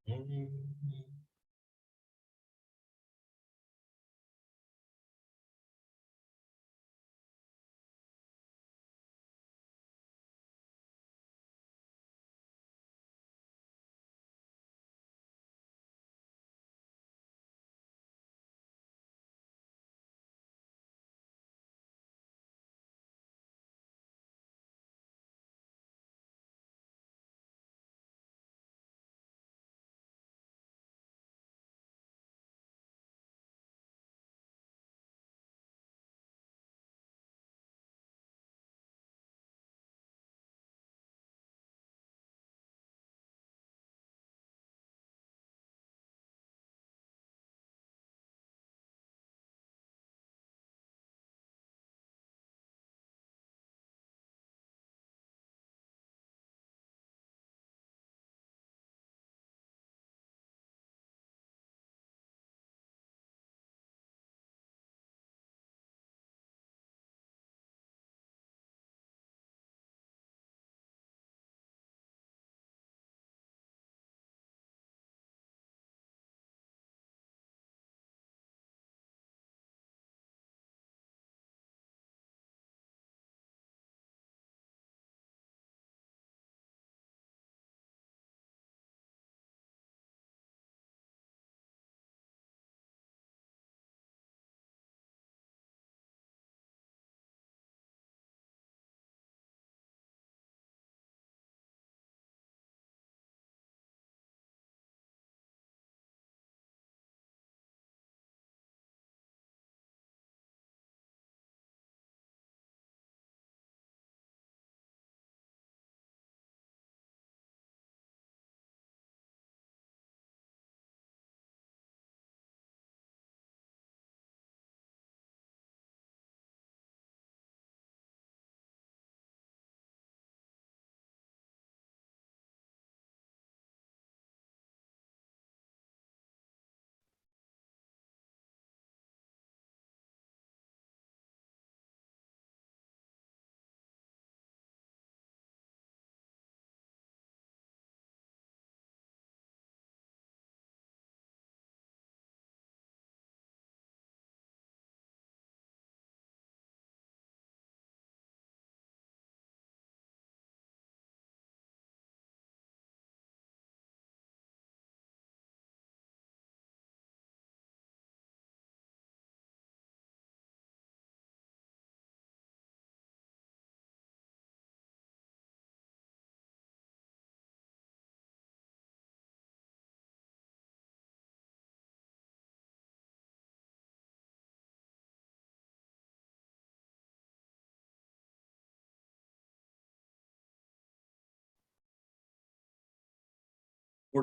Good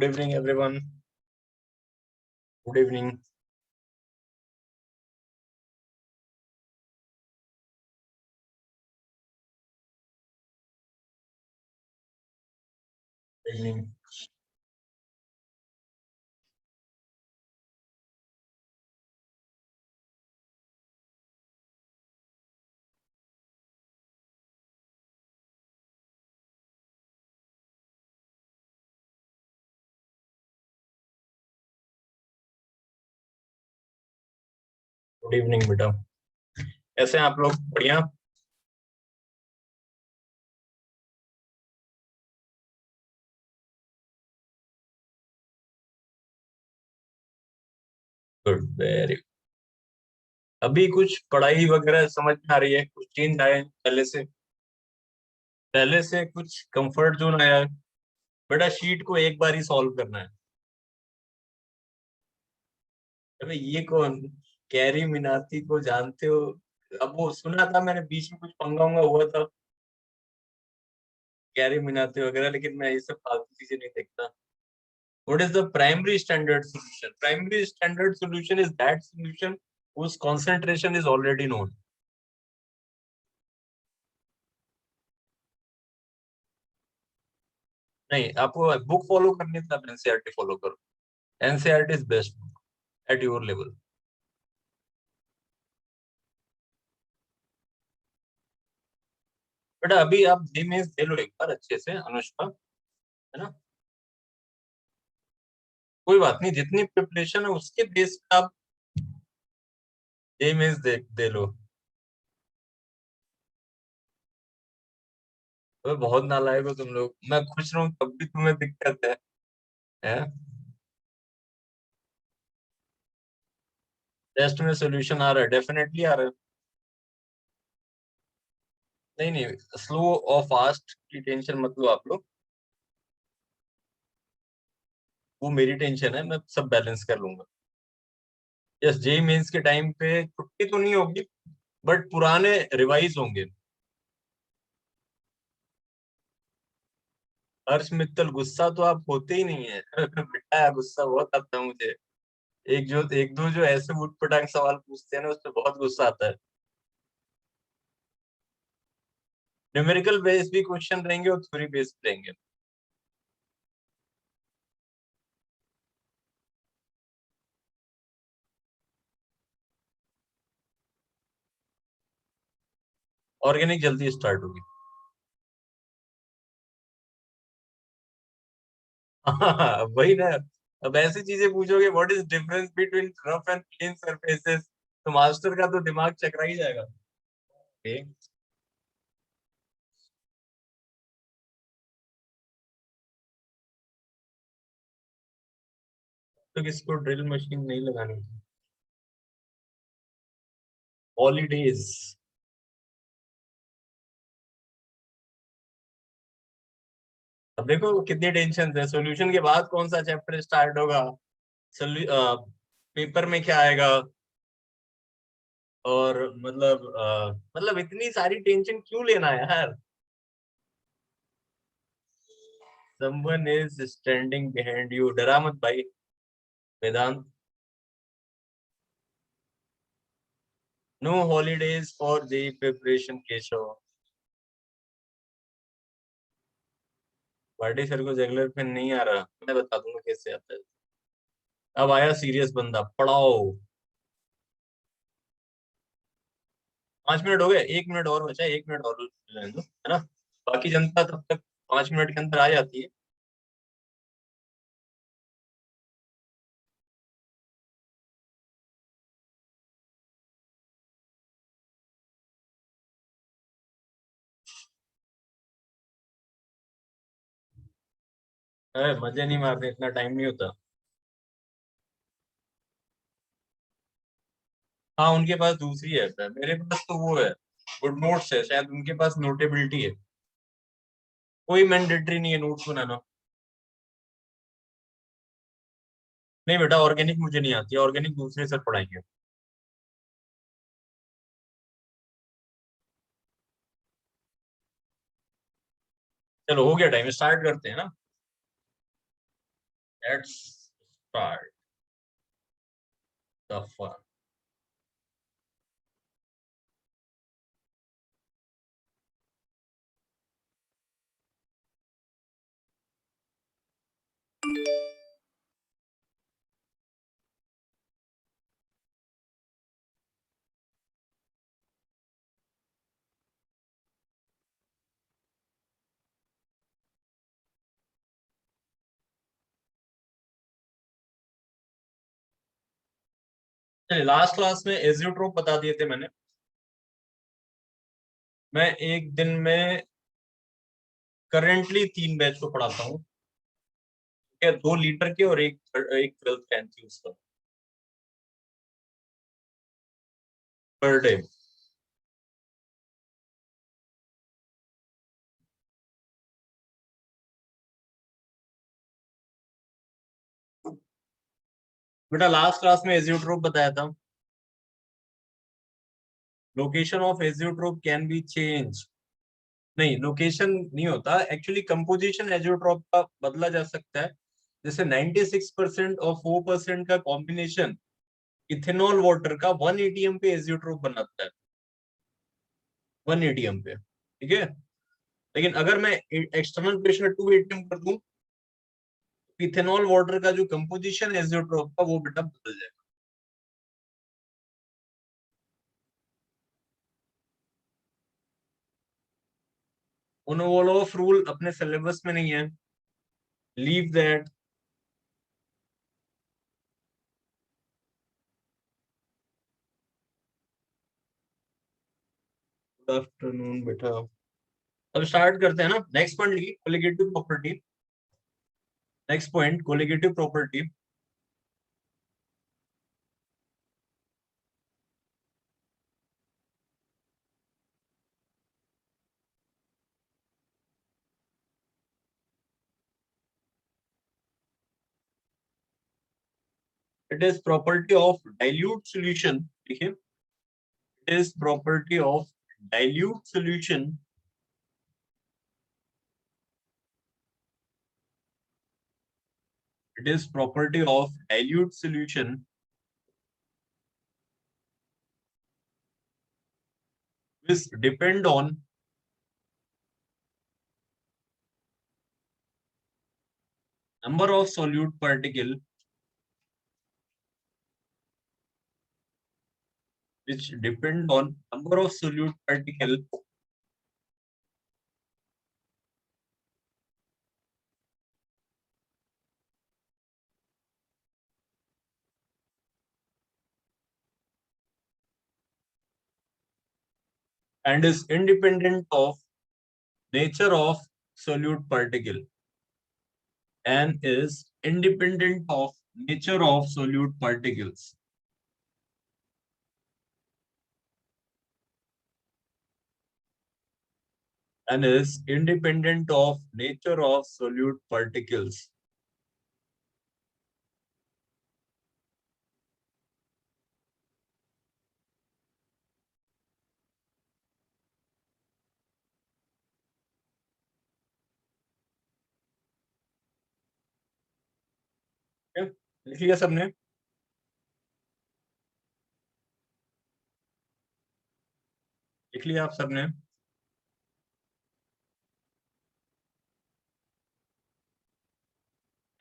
evening, everyone. Good evening. Good evening. Good evening बेटा। कैसे हैं आप लोग? बढ़िया। Good, very. अभी कुछ पढ़ाई वगैरह समझ में आ रही है? कुछ चेंज आए हैं पहले से कुछ कंफर्ट जोन आया है? बेटा, शीट को एक बार ही सॉल्व करना है। अबे ये कौन? कैरी मिनाती को जानते हो? अब वो सुना था मैंने, बीच में कुछ पंगा उंगा हुआ था कैरी मिनाती वगैरह, लेकिन मैं ये सब फालतू चीजें नहीं देखता। What is the primary standard solution? Primary standard solution is that solution whose concentration is already known. नहीं, आपको बुक फॉलो करनी है तो आप एनसीईआरटी फॉलो करो। NCERT is best book at your level. बेटा, अभी आप जेमेंस दे लो एक बार अच्छे से, अनुष्का, है ना? कोई बात नहीं, जितनी प्रिपरेशन है उसके बेस पे आप ये मेंस दे लो। तो बहुत नालायक हो तुम लोग, मैं खुश रहूं तब भी तुम्हें दिक्कत है? टेस्ट में सोल्यूशन आ रहा है, डेफिनेटली आ रहा है। नहीं नहीं, स्लो और फास्ट की टेंशन मत लो आप लोग, वो मेरी टेंशन है, मैं सब बैलेंस कर लूंगा। यस, जेई मेंस के टाइम पे छुट्टी तो नहीं होगी, बट पुराने रिवाइज होंगे। हर्ष मित्तल, गुस्सा तो आप होते ही नहीं है बेटा, गुस्सा बहुत आता है मुझे। एक दो जो ऐसे उठ पटांग सवाल पूछते हैं ना, उस पर बहुत गुस्सा आता है। न्यूमेरिकल बेस भी क्वेश्चन रहेंगे और थ्योरी बेस्ड रहेंगे। ऑर्गेनिक जल्दी स्टार्ट होगी। वही ना। अब ऐसी चीजें पूछोगे, what is difference between rough and plain surfaces, तो मास्टर का तो दिमाग चकरा ही जाएगा। ओके। तो किसको ड्रिल मशीन नहीं लगानी? हॉलीडेज। अब देखो कितनी टेंशन है, सॉल्यूशन के बाद कौन सा चैप्टर स्टार्ट होगा, पेपर में क्या आएगा, और मतलब इतनी सारी टेंशन क्यों लेना है यार। someone is standing behind you, डरा मत भाई, Vedant. No holidays for the preparation Keshav. Party sir को जगलर पेन नहीं आ रहा, मैं बता दूंगा कैसे आता है। अब आया सीरियस बंदा, पढ़ाओ। 5 मिनट हो गए, 1 मिनट और बचा है, 1 मिनट और लेने दो, है ना। बाकी जनता तब तक 5 मिनट के अंदर आ जाती है। अरे मजे नहीं मारते, इतना टाइम नहीं होता। हाँ, उनके पास दूसरी है, मेरे पास तो वो है, गुड नोट्स है, शायद उनके पास नोटेबिलिटी है। कोई मैंडेटरी नहीं है नोट्स बनाना। नहीं बेटा, ऑर्गेनिक मुझे नहीं आती, ऑर्गेनिक दूसरे सर पढ़ाएंगे। चलो हो गया टाइम, स्टार्ट करते हैं ना। Let's start the fun. चलिए, लास्ट क्लास में एजियोट्रोप बता दिए थे मैंने। मैं एक दिन में करेंटली 3 बैच को पढ़ाता हूँ, ठीक है, 2 लीटर के और एक एक 12th 10th use per day. बेटा लास्ट क्लास में एजियोट्रोप बताया था, location of azeotrope can be change. नहीं, लोकेशन नहीं होता एक्चुअली, कंपोजिशन एजियोट्रोप का बदला जा सकता है। जैसे 96% और 4% का कॉम्बिनेशन इथेनॉल वाटर का 1 ATM पे एजियोट्रोप बनाता है, 1 ATM पे, ठीक है। लेकिन अगर मैं एक्सटर्नल प्रेशर 2 ATM कर दूं, इथेनॉल वाटर का जो कंपोजिशन एजियोट्रोप का वो बेटा बदल जाएगा। उनवोलोफ रूल अपने सिलेबस में नहीं है, लीव दैट। गुड आफ्टरनून बेटा। अब स्टार्ट करते हैं ना। नेक्स्ट पॉइंट लिखिए, colligative property. Next point, colligative property. It is property of dilute solution. देखिए, it is property of dilute solution it is property of dilute solution which depend on number of solute particle which depend on number of solute particle and is independent of nature of solute particle and is independent of nature of solute particles and is independent of nature of solute particles. Okay? लिख लिया सबने? लिख लिया आप सबने?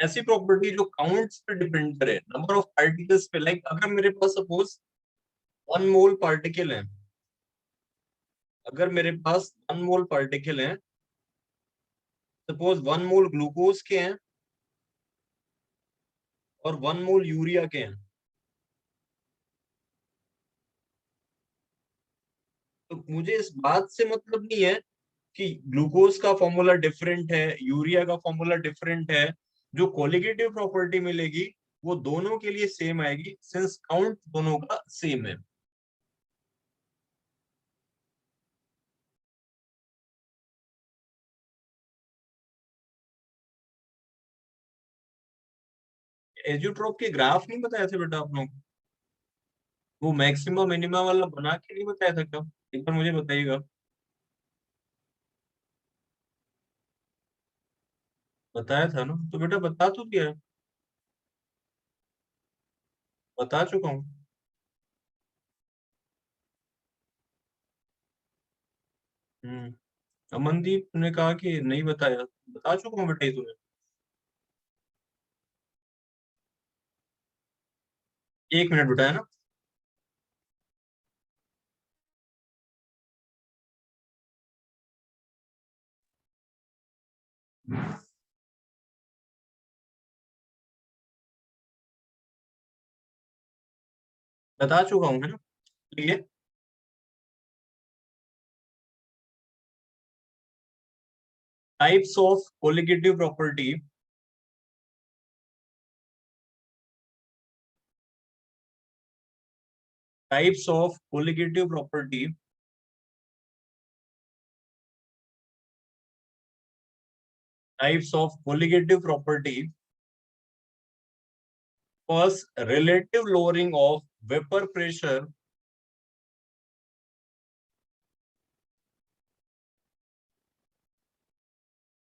ऐसी property जो counts पे डिपेंड करे, नंबर ऑफ पार्टिकल्स पे। लाइक अगर मेरे पास सपोज 1 मोल पार्टिकल है, अगर मेरे पास 1 मोल पार्टिकल है, सपोज 1 मोल ग्लूकोज के हैं और 1 मोल यूरिया के हैं, तो मुझे इस बात से मतलब नहीं है कि ग्लूकोज का फॉर्मूला डिफरेंट है, यूरिया का फॉर्मूला डिफरेंट है। जो कोलिगेटिव प्रॉपर्टी मिलेगी वो दोनों के लिए सेम आएगी, सिंस काउंट दोनों का सेम है। एजियोट्रोप के ग्राफ नहीं बताए थे बेटा आप लोग? वो मैक्सिमम मिनिमम वाला बना के नहीं बताया था क्या? एक बार मुझे बताइएगा। बताया था ना, तो बेटा बता तो दिया है। बता चुका हूँ। अमनदीप ने कहा कि नहीं बताया, बता चुका हूँ बेटा ये तुम्हें। 1 मिनट बेटा, है ना? बता चुका हूँ, है ना? ठीक है। Types of colligative property. Types of colligative property. Types of colligative property. First, relative lowering of vapour pressure.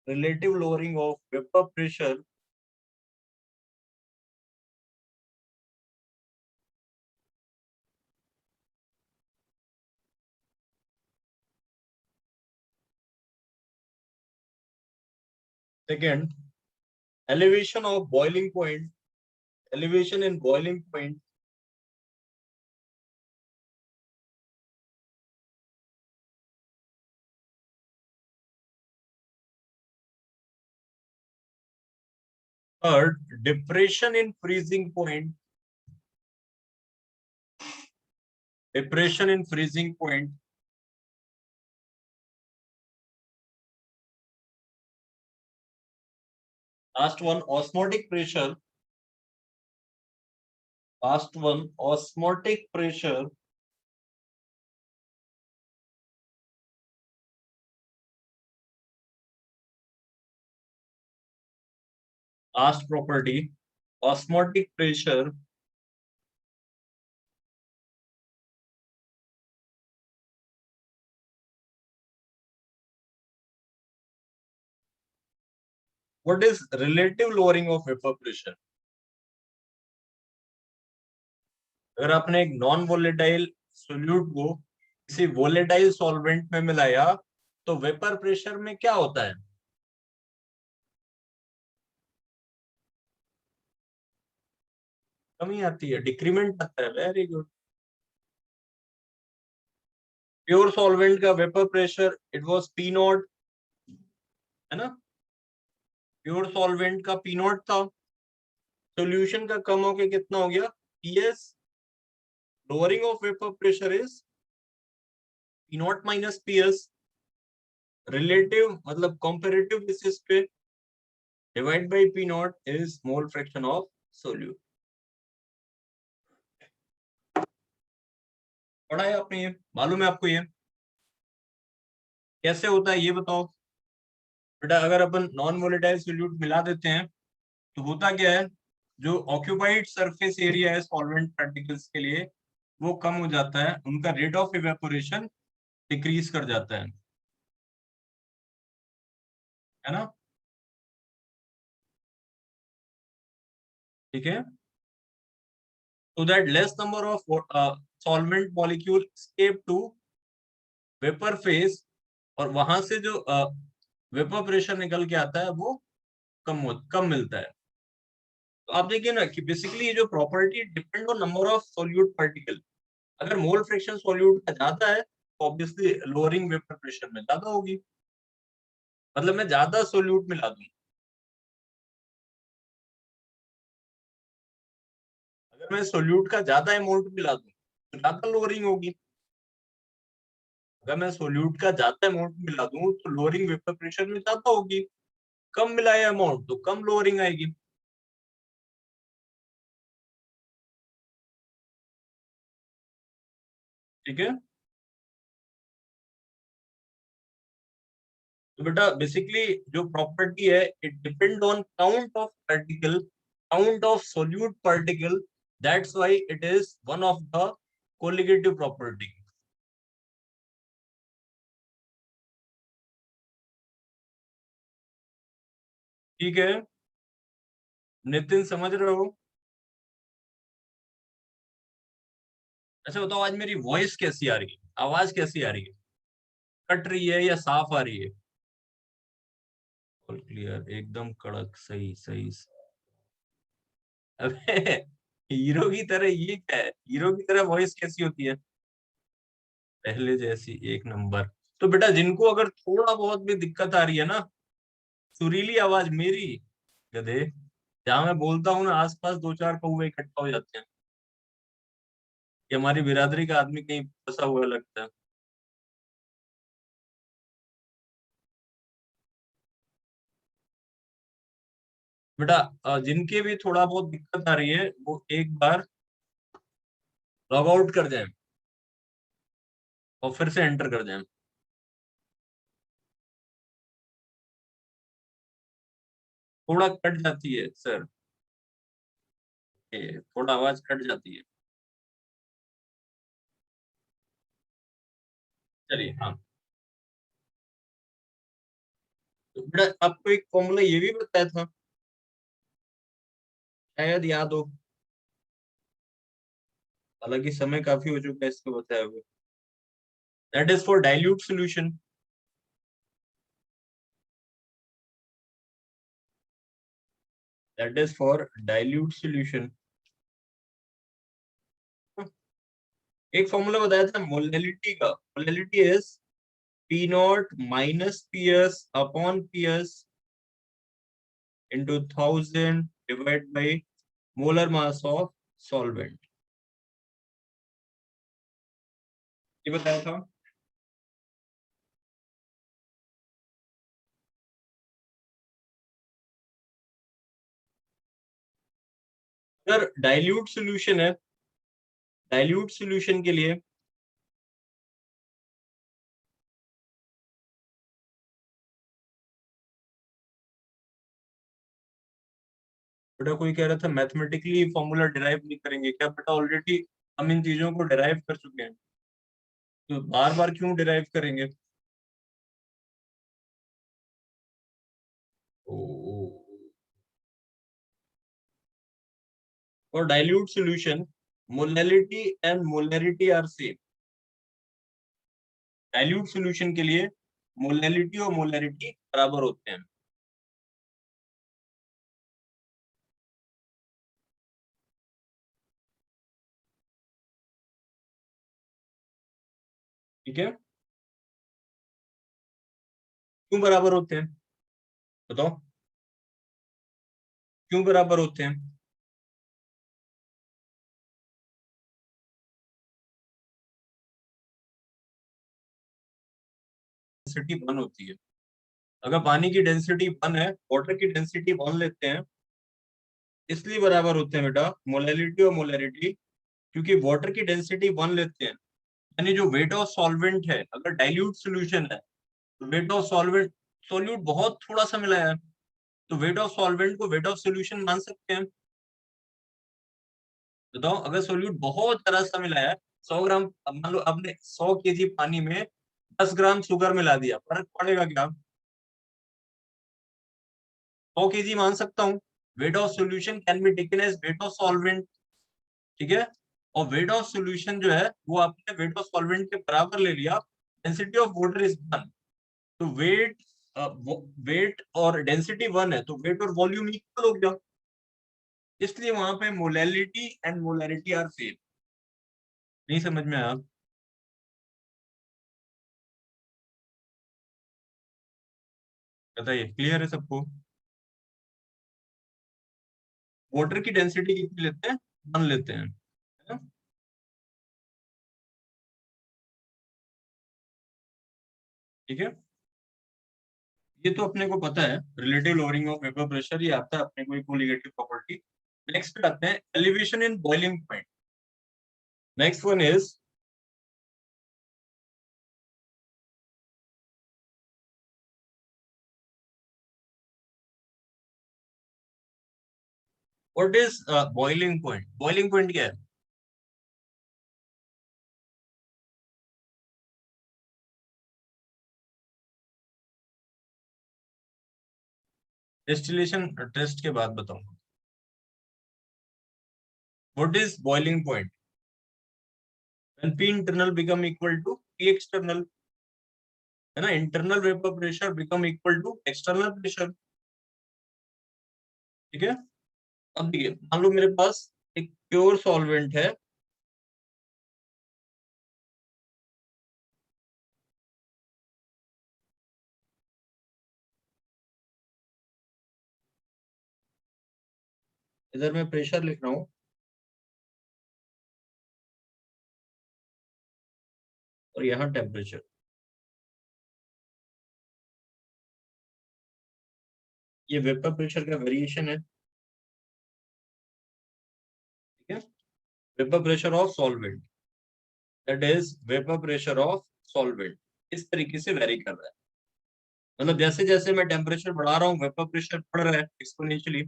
Relative lowering of vapour pressure second, elevation of boiling point, elevation in boiling point. Third, depression in freezing point. Depression in freezing point. Last one, osmotic pressure. Last one, osmotic pressure. Last property, osmotic pressure. What is relative lowering of vapor pressure? अगर आपने एक non volatile solute को किसी volatile solvent में मिलाया तो vapour pressure में क्या होता है? कमी आती है, डिक्रीमेंट आता है। Very good. प्योर सॉल्वेंट का vapour pressure it was P not, है ना? प्योर सॉल्वेंट का पी नॉट था। सॉल्यूशन का कम होके कितना हो गया? PS. Lowering of vapour pressure is P not minus PS. Relative मतलब कंपैरेटिव बेसिस पे divide by P not is mole fraction of solute. पढ़ा है आपने? ये मालूम है आपको? ये कैसे होता है ये बताओ बेटा। अगर अपन नॉन वोलेटाइल सोल्यूट मिला देते हैं तो होता क्या है? जो ऑक्यूपाइड सरफेस एरिया है सॉल्वेंट पार्टिकल्स के लिए वो कम हो जाता है, उनका रेट ऑफ इवेपोरेशन डिक्रीज कर जाता है ना? ठीक है। so that less number of solvent molecule escape to vapour phase और वहां से जो वेपर प्रेशर निकल के आता है वो कम मिलता है। तो आप देखिए ना कि बेसिकली ये जो property depend on number of solute particle. अगर मोल फ्रैक्शन सॉल्यूट का ज्यादा है तो ऑब्वियसली लोअरिंग वेपर प्रेशर में ज्यादा होगी। मतलब मैं ज्यादा सॉल्यूट मिला दूं, अगर मैं सॉल्यूट का ज्यादा अमाउंट मिला दूं तो ज्यादा लोअरिंग होगी। अगर मैं सोल्यूट का ज्यादा अमाउंट मिला दूं तो लोअरिंग वेपर प्रेशर में ज्यादा होगी। कम मिलाए अमाउंट तो कम लोअरिंग आएगी। ठीक है। तो बेटा बेसिकली जो प्रॉपर्टी है it depend on count of particle, count of solute particle. That's why it is one of the colligative property. ठीक है। नितिन समझ रहे हो? अच्छा बताओ, आज मेरी वॉइस कैसी आ रही है? आवाज कैसी आ रही है? कट रही है या साफ आ रही है? फुल क्लियर, एकदम कड़क, सही सही। अबे हीरो की तरह ये क्या है? हीरो की तरह वॉइस कैसी होती है? पहले जैसी एक नंबर। तो बेटा जिनको अगर थोड़ा बहुत भी दिक्कत आ रही है ना, सुरीली आवाज मेरी, गधे, जहां मैं बोलता हूँ ना आसपास दो चार कौवे इकट्ठा हो जाते हैं कि हमारी बिरादरी का आदमी कहीं फंसा हुआ लगता है। बेटा जिनके भी थोड़ा बहुत दिक्कत आ रही है वो एक बार लॉग आउट कर जाए और फिर से एंटर कर जाए। थोड़ा कट जाती है सर, ये थोड़ा आवाज कट जाती है। चलिए हाँ। तो बेटा आपको एक फॉर्मूला ये भी बताया था, शायद याद हो, हालांकि समय काफी हो चुका है इसको बताया हुआ। That is for dilute solution. That is for dilute solution. एक फॉर्मूला बताया था मोलैलिटी का। Molality is P not minus P S upon P S into 1000 divide by molar mass of solvent. ये बताया था। अगर डाइल्यूट सोल्यूशन है, dilute solution के लिए बेटा कोई कह रहा था मैथमेटिकली फॉर्मूला डिराइव नहीं करेंगे क्या, बेटा ऑलरेडी हम इन चीजों को डिराइव कर चुके हैं, तो बार बार क्यों डिराइव करेंगे। और dilute solution molality and molarity are same. Dilute solution के लिए मोलैलिटी और मोलैरिटी बराबर होते हैं। ठीक है, क्यों बराबर होते हैं बताओ, क्यों बराबर होते हैं। डेंसिटी 1 होती है, अगर पानी की डेंसिटी 1 है, वाटर की डेंसिटी 1 लेते हैं, इसलिए बराबर होते हैं बेटा मोलैलिटी और मोलैरिटी, क्योंकि वाटर की डेंसिटी 1 लेते हैं, यानी जो वेट ऑफ सॉल्वेंट है, अगर डाइल्यूट सॉल्यूशन है तो वेट ऑफ सॉल्वेंट, सॉल्यूट बहुत थोड़ा सा मिला है, तो वेट ऑफ सॉल्वेंट को वेट ऑफ सॉल्यूशन मान सकते हैं। बताओ अगर सोल्यूट बहुत जरा सा मिला है, 100 ग्राम, अब मान लो आपने 100 kg पानी में 10 ग्राम शुगर मिला दिया, फर्क पड़ेगा क्या। 100 kg मान सकता हूँ, weight of solution can be taken as weight of solvent. ठीक है, और वेट ऑफ सॉल्यूशन जो है वो आपने वेट ऑफ सॉल्वेंट के बराबर ले लिया, डेंसिटी ऑफ वाटर इज 1, तो वेट, वेट और डेंसिटी 1 है तो वेट और वॉल्यूम इक्वल हो गया, इसलिए वहां पे molality and molarity are same. नहीं समझ में आया। बताइए क्लियर है सबको। वाटर की डेंसिटी कितनी लेते हैं, 1 लेते हैं, है ना। ठीक है, ये तो अपने को पता है, relative lowering of vapour pressure, ये आता है अपने को कोलिगेटिव प्रॉपर्टी। नेक्स्ट पे आते हैं elevation in boiling point. Next one is what is boiling point. Boiling point क्या है। डिस्टिलेशन टेस्ट के बाद बताऊंगा what is boiling point. When P internal become equal to P external, है ना, internal vapour pressure become equal to external pressure. ठीक है, अब देखिए मान लो मेरे पास एक प्योर सॉल्वेंट है, इधर मैं प्रेशर लिख रहा हूँ, और यहाँ टेम्परेचर, ये वेपर प्रेशर का वेरिएशन है। ठीक है, vapour pressure of solvent, that is vapour pressure of solvent, इस तरीके से वेरी कर रहा है, मतलब जैसे जैसे मैं टेम्परेचर बढ़ा रहा हूँ वेपर प्रेशर बढ़ रहा है एक्सपोनेंशियली,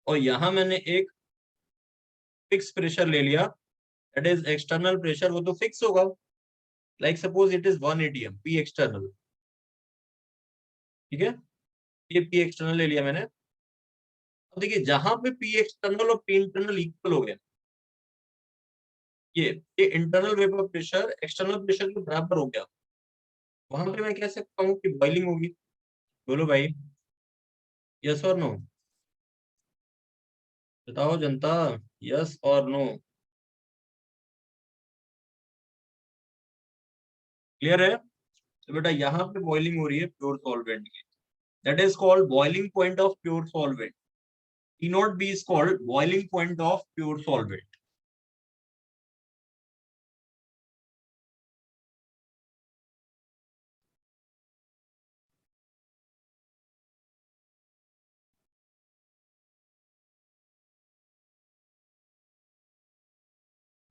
और यहाँ मैंने एक फिक्स प्रेशर ले लिया, दैट इज एक्सटर्नल प्रेशर, वो तो फिक्स होगा, like suppose it is 1 atm P external. ठीक है, ये पी एक्सटर्नल ले लिया मैंने। अब देखिए जहां पे पी एक्सटर्नल और पी इंटरनल इक्वल हो गए, ये internal vapour pressure external pressure के बराबर हो गया, वहां पे मैं कह सकता हूँ कि बॉइलिंग होगी। बोलो भाई, यस और नो, बताओ जनता, यस और नो। क्लियर है, तो बेटा यहाँ पे बॉइलिंग हो रही है प्योर सॉल्वेंट की, that is called boiling point of pure solvent. T naught B is called boiling point of pure solvent.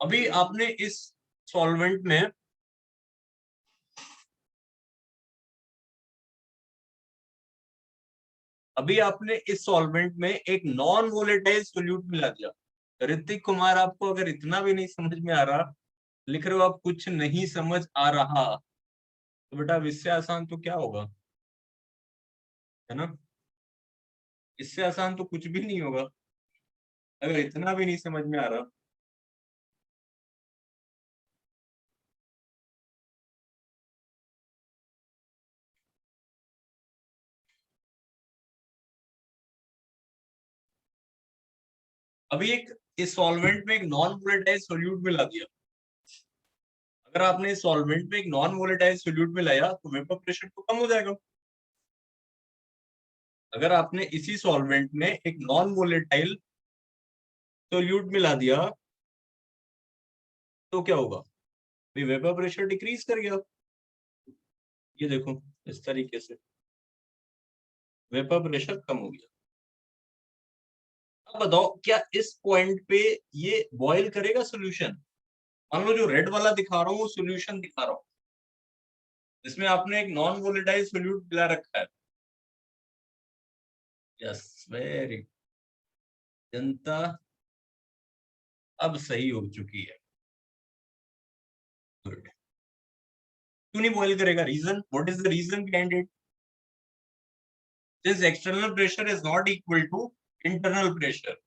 अभी आपने इस सॉल्वेंट में इस सॉल्वेंट में एक नॉन वोलेटाइल सोल्यूट मिला दिया। ऋतिक कुमार, आपको अगर इतना भी नहीं समझ में आ रहा, लिख रहे हो आप कुछ नहीं समझ आ रहा, तो बेटा अब इससे आसान तो क्या होगा, है ना? इससे आसान तो कुछ भी नहीं होगा अगर इतना भी नहीं समझ में आ रहा। अभी एक इस सॉल्वेंट में एक नॉन वोलेटाइल सोल्यूट मिला दिया। अगर आपने इस सॉल्वेंट में एक नॉन वोलेटाइल सोल्यूट मिलाया तो वेपर प्रेशर तो कम हो जाएगा। अगर आपने इसी सॉल्वेंट में एक नॉन वोलेटाइल सोल्यूट मिला दिया तो क्या होगा? वेपर प्रेशर डिक्रीज कर गया। ये देखो, इस तरीके से वेपर प्रेशर कम हो गया। अब बताओ, क्या इस पॉइंट पे ये बॉयल करेगा सोल्यूशन? मान लो जो रेड वाला दिखा रहा हूँ वो सोल्यूशन दिखा रहा हूँ, जिसमें आपने एक नॉन वोलेटाइल सोल्यूट मिला रखा है। यस, वेरी, जनता अब सही हो चुकी है। गुड। क्यों नहीं बॉयल करेगा? Reason, what is the reason behind it? Since external pressure is not equal to internal pressure,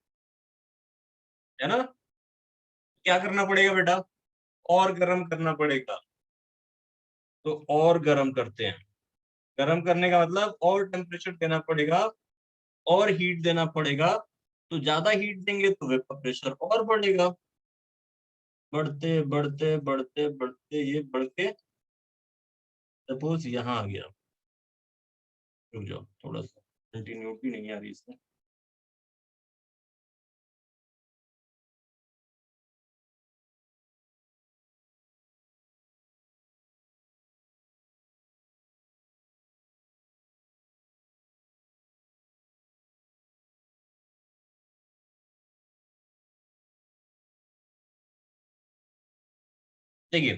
है ना? क्या करना पड़ेगा बेटा? और गर्म करना पड़ेगा। तो और गर्म करते हैं। गर्म करने का मतलब और टेम्परेचर देना पड़ेगा, और हीट देना पड़ेगा। तो ज्यादा हीट देंगे तो वेपर प्रेशर और बढ़ेगा। बढ़ते बढ़ते बढ़ते बढ़ते ये बढ़ के सपोज यहाँ आ गया। रुक जाओ, थोड़ा सा कंटिन्यूटी नहीं आ रही इसमें। देखिए,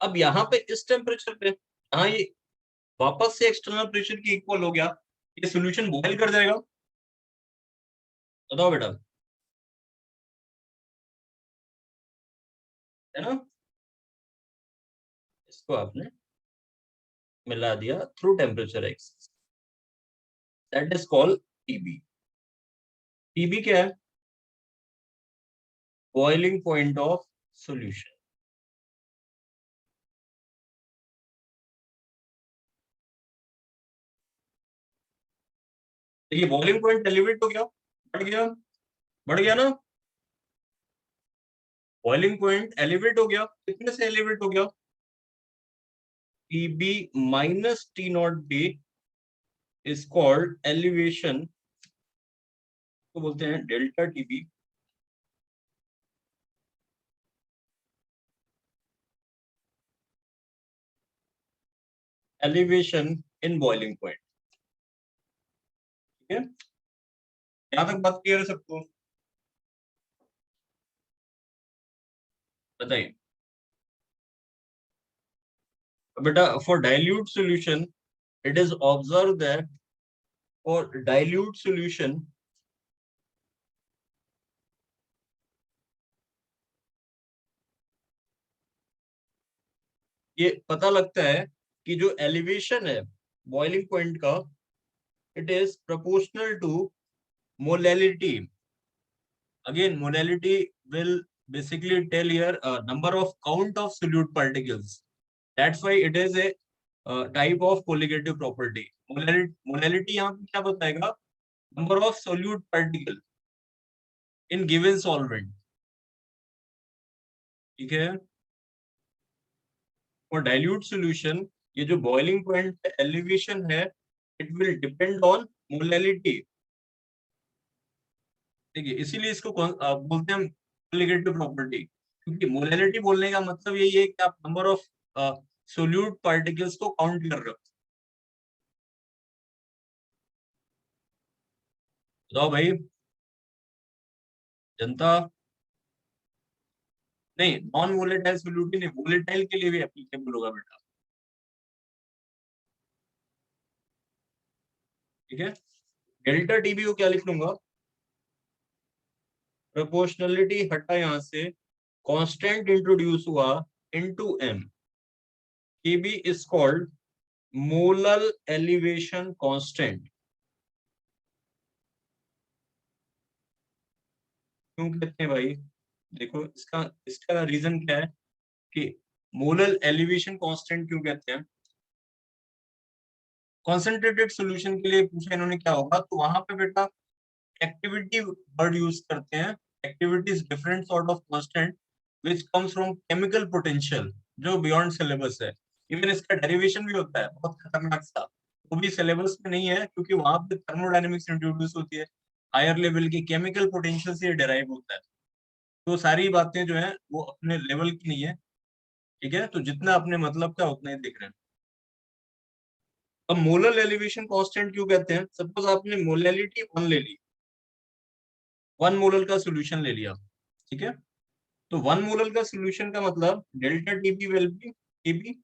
अब यहाँ पे इस टेम्परेचर पे यहाँ ये वापस से एक्सटर्नल प्रेशर की इक्वल हो गया। ये सोल्यूशन बॉयल कर जाएगा। बताओ बेटा, है ना? इसको आपने मिला दिया through temperature excess, that is called TB. TB क्या है? Boiling point of solution. देखिए, बॉइलिंग पॉइंट एलिवेट हो गया, बढ़ गया, बढ़ गया ना? बॉइलिंग पॉइंट एलिवेट हो गया, कितने से एलिवेट हो गया? TB minus T not D is called elevation, तो बोलते हैं delta TB. Elevation in boiling point. ठीक है, यहां तक बात क्लियर है सबको? बताइए बेटा, for dilute solution it is observed that for dilute solution ये पता लगता है कि जो एलिवेशन है बॉइलिंग पॉइंट का, it is proportional to molality. Again, molality will basically tell your number of count of solute particles. That's why it is a type of colligative property. Molality यहाँ पे क्या बताएगा? Number of solute particle in given solvent। ठीक है, for dilute solution ये जो boiling point elevation है, it will depend on molality. देखिए, इसीलिए इसको बोलते हैं कोलिगेटिव प्रॉपर्टी, क्योंकि मोलैलिटी बोलने का मतलब यही है कि आप नंबर ऑफ सोल्यूट पार्टिकल्स को काउंट कर रहे हो। बताओ भाई, जनता। नहीं, नॉन वोलेटाइल सोल्यूट नहीं, वोलेटाइल के लिए भी एप्लीकेबल होगा बेटा। ठीक है, डेल्टा टीबी को क्या लिख लूंगा, प्रोपोर्शनलिटी हटा यहां से, कांस्टेंट इंट्रोड्यूस हुआ into M, KB is called molar elevation constant. क्यों कहते हैं भाई, देखो इसका इसका रीजन क्या है कि मोलर एलिवेशन कांस्टेंट क्यों कहते हैं। कॉन्सेंट्रेटेड सॉल्यूशन के लिए पूछा इन्होंने क्या होगा, तो वहां पे बेटा एक्टिविटी वर्ड यूज करते हैं, activity is different sort of constant which comes from chemical potential, जो बियॉन्ड सिलेबस है। इवन इसका डेरिवेशन भी होता है बहुत खतरनाक सा, वो भी सिलेबस में नहीं है, क्योंकि वहां पे थर्मोडायनेमिक्स इंट्रोड्यूस होती है, हायर लेवल की केमिकल पोटेंशियल से डिराइव होता है। तो सारी बातें जो है वो अपने लेवल की नहीं है। ठीक है, तो जितना अपने मतलब का उतना ही देख रहे हैं। अब मोलर एलिवेशन कांस्टेंट क्यों कहते हैं, सपोज आपने मोलैलिटी 1 ले ली, 1 मोलर का सोल्यूशन ले लिया। ठीक है, तो 1 मोलर का सोल्यूशन का मतलब delta TB will be TB.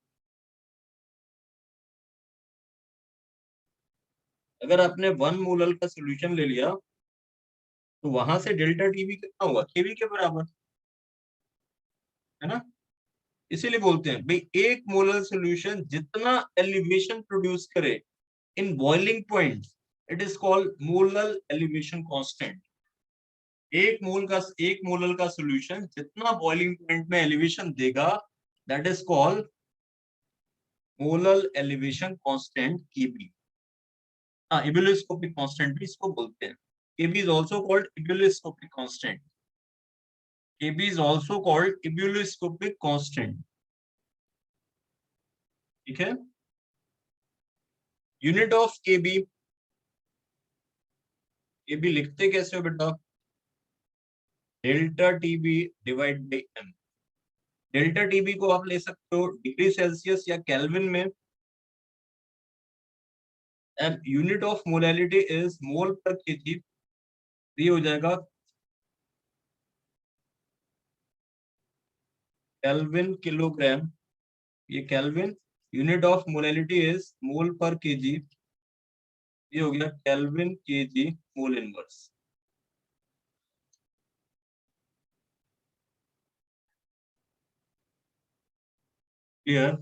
अगर आपने 1 मोलर का सोल्यूशन ले लिया तो वहां से डेल्टा टीबी कितना हुआ, केबी के बराबर, है ना। इसीलिए बोलते हैं भाई 1 मोलर सोल्यूशन जितना एलिवेशन प्रोड्यूस करे in boiling point, it is called molar elevation constant. 1 molar का सोल्यूशन जितना बॉइलिंग पॉइंट में एलिवेशन देगा, that is called molar elevation constant KB. हाँ, इबुलियोस्कोपिक कांस्टेंट भी इसको बोलते हैं। KB is also called ebullioscopic constant. KB is also called ebullioscopic constant. ठीक है, यूनिट ऑफ केबी, केबी लिखते कैसे हो बेटा, delta TB divide by M. Delta TB को आप ले सकते हो डिग्री सेल्सियस या केल्विन में, and unit of molality is mole per KG. ये हो जाएगा केल्विन किलोग्राम, ये kelvin, unit of molality is mole per KG, ये हो गया kelvin KG mole inverse. Clear,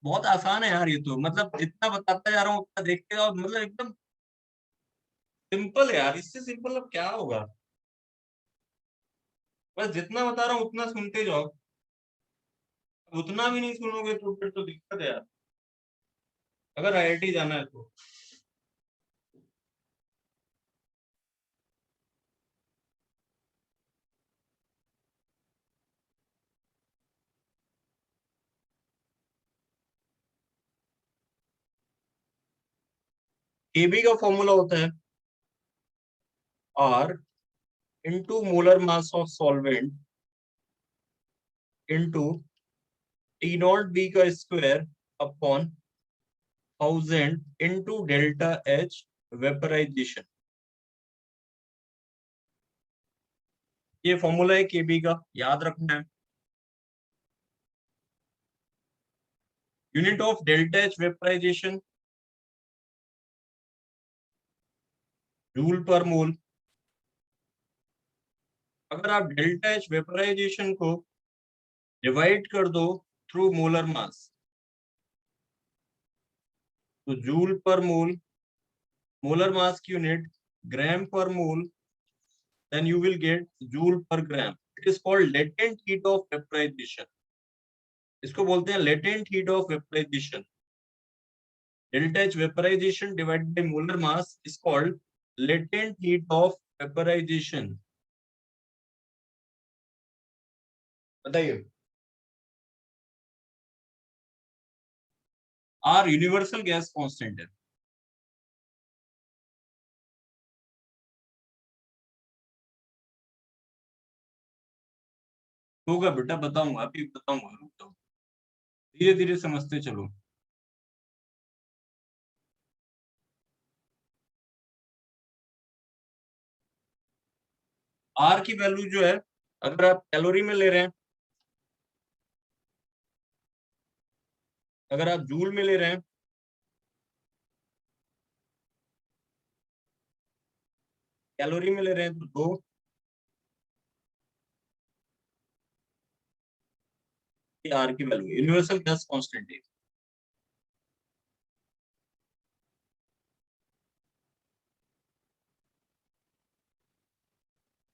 बहुत आसान है यार ये तो, मतलब जितना बताता जा रहा हूँ उतना देखते जाओ, मतलब एकदम सिंपल है यार, इससे सिंपल अब क्या होगा। बस जितना बता रहा हूँ उतना सुनते जाओ, उतना भी नहीं सुनोगे तो फिर तो दिक्कत है यार, अगर आईआईटी जाना है तो। केबी का फॉर्मूला होता है R into molar mass of solvent into T not b का square upon 1000 into delta H vaporisation. ये फॉर्मूला है केबी का, याद रखना है। Unit of delta H vaporisation joule per mole. अगर आप डेल्टा एच वेपराइजेशन को डिवाइड कर दो थ्रू मोलर मास, तो जूल पर मोल, मोलर मास की unit gram per mole, then you will get joule per gram. It is called latent heat of vaporization. इसको बोलते हैं latent heat of vaporization. Delta H vaporization divided by molar mass is called latent heat of vaporization. बताइए। R universal gas constant है। होगा बेटा, बताऊंगा, अभी बताऊंगा, रुक जाओ, धीरे धीरे समझते चलो। आर की वैल्यू जो है, अगर आप कैलोरी में ले रहे हैं, अगर आप जूल में ले रहे हैं, कैलोरी में ले रहे हैं तो 2, आर की वैल्यू यूनिवर्सल गैस कांस्टेंट है।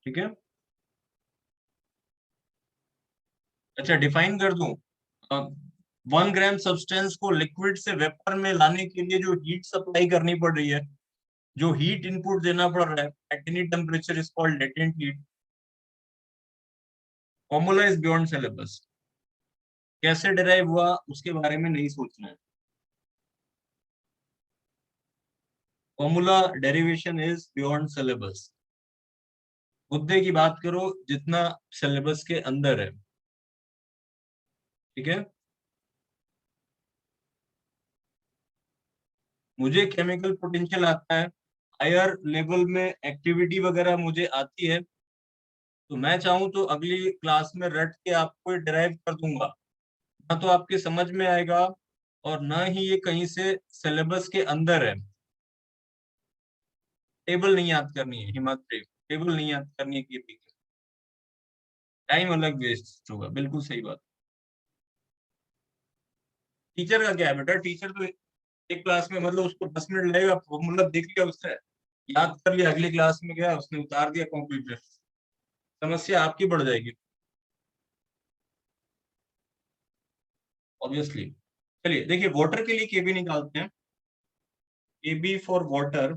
ठीक है, अच्छा डिफाइन कर दूं। 1 ग्राम सब्सटेंस को लिक्विड से वेपर में लाने के लिए जो हीट सप्लाई करनी पड़ रही है, जो हीट इनपुट देना पड़ रहा है, at any temperature is called latent heat. Formula is beyond syllabus. कैसे डिराइव हुआ उसके बारे में नहीं सोचना है। Formula derivation is beyond syllabus. मुद्दे की बात करो जितना सिलेबस के अंदर है। ठीक है, मुझे केमिकल पोटेंशियल आता है, हायर लेवल में एक्टिविटी वगैरह मुझे आती है, तो मैं चाहूं तो अगली क्लास में रट के आपको डिराइव कर दूंगा। ना तो आपके समझ में आएगा और ना ही ये कहीं से सिलेबस के अंदर है। टेबल नहीं याद करनी है हिमाद्री, टेबल नहीं याद करनी है केपी की, टाइम अलग वेस्ट होगा। बिल्कुल सही बात। टीचर का क्या है बेटा, टीचर तो एक क्लास में मतलब उसको 10 मिनट लगेगा, फॉर्मूला देख लिया उसने, याद कर लिया, अगली क्लास में गया उसने उतार दिया कॉपी पे, समस्या आपकी बढ़ जाएगी ऑब्वियसली। चलिए देखिए, वाटर के लिए केबी निकालते हैं। केबी फॉर वाटर,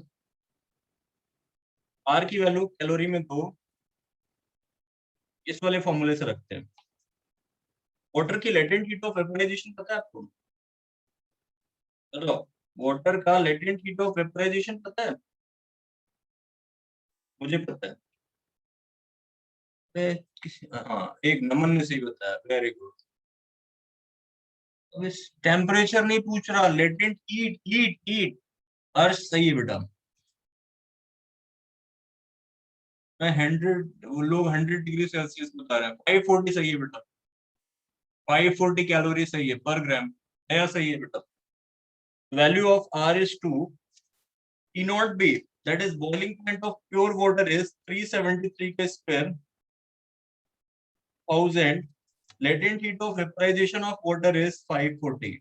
आर की वैल्यू कैलोरी में 2, इस वाले फॉर्मूले से रखते हैं। वाटर की लेटेंट हीट ऑफ वेपोराइजेशन पता है आपको? चलो, वाटर का लेटेंट हीट ऑफ वेपोराइजेशन पता है? मुझे पता है। हाँ, एक नमन ने सही बताया, वेरी गुड। अब इस टेम्परेचर नहीं पूछ रहा, लेटेंट हीट, हीट हीट। अर्श सही है बेटा। मैं 100, वो लोग 100 डिग्री सेल्सियस बता रहे हैं, 540 सही है बेटा। 540 कैलोरी सही है पर ग्राम, नया सही है बेटा। Value of R is 2, T naught B, that is boiling point of pure water is 373 के square thousand, latent heat of vaporization of water is 540।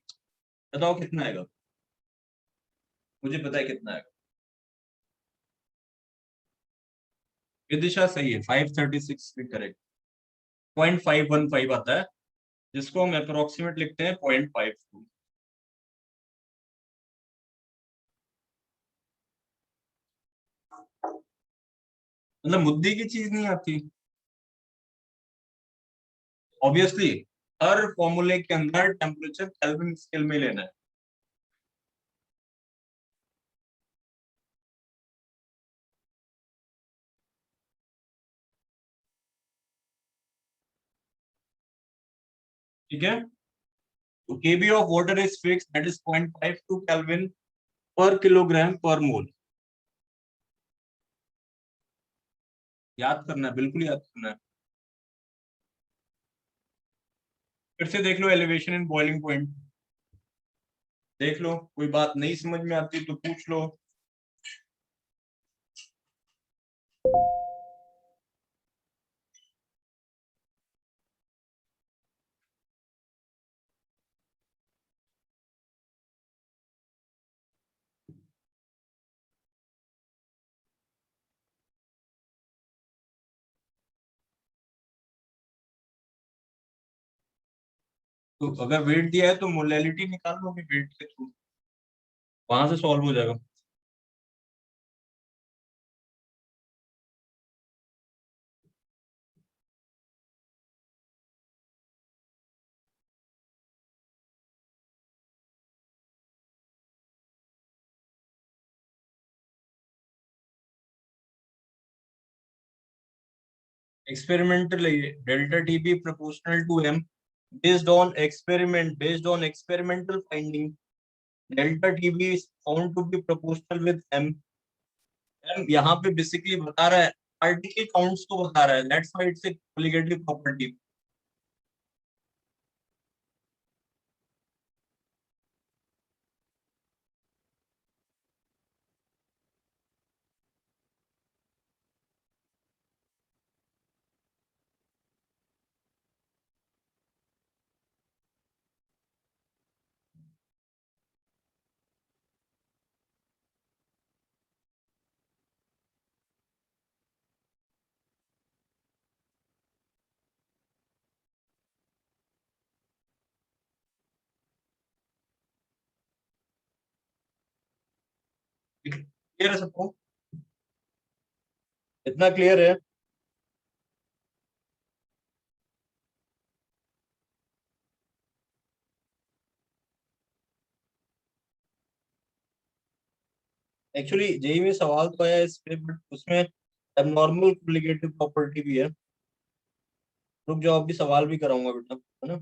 बताओ कितना आएगा? मुझे पता है कितना आएगा। विदिशा सही है, 536 भी करेक्ट। 0.515 आता है, जिसको हम अप्रोक्सीमेट लिखते हैं 0.52। मतलब मुद्दे की चीज नहीं आती ऑब्वियसली। हर फॉर्मूले के अंदर टेम्परेचर केल्विन स्केल में लेना है। ठीक है, तो KB of water is fix, that is 0.52 kelvin per kilogram per mole. याद करना है, बिल्कुल याद करना है। फिर से देख लो एलिवेशन इन बॉइलिंग पॉइंट, देख लो, कोई बात नहीं समझ में आती तो पूछ लो। तो अगर वेट दिया है तो मोलैलिटी निकाल लोगे वेट के थ्रू, वहां से सॉल्व हो जाएगा। Experimental delta TB proportional to M, based on experimental finding, delta TB is found to be proportional with m। m यहाँ पे बेसिकली बता रहा है पार्टिकल काउंट्स को बता रहा है, that's why it's a colligative property. Clear है सबको? इतना क्लियर है? एक्चुअली जेई में सवाल तो आया इस पे, बट उसमें एबनॉर्मल कोलिगेटिव प्रॉपर्टी भी है। रुक जाओ, अभी सवाल भी कराऊंगा बेटा, है ना?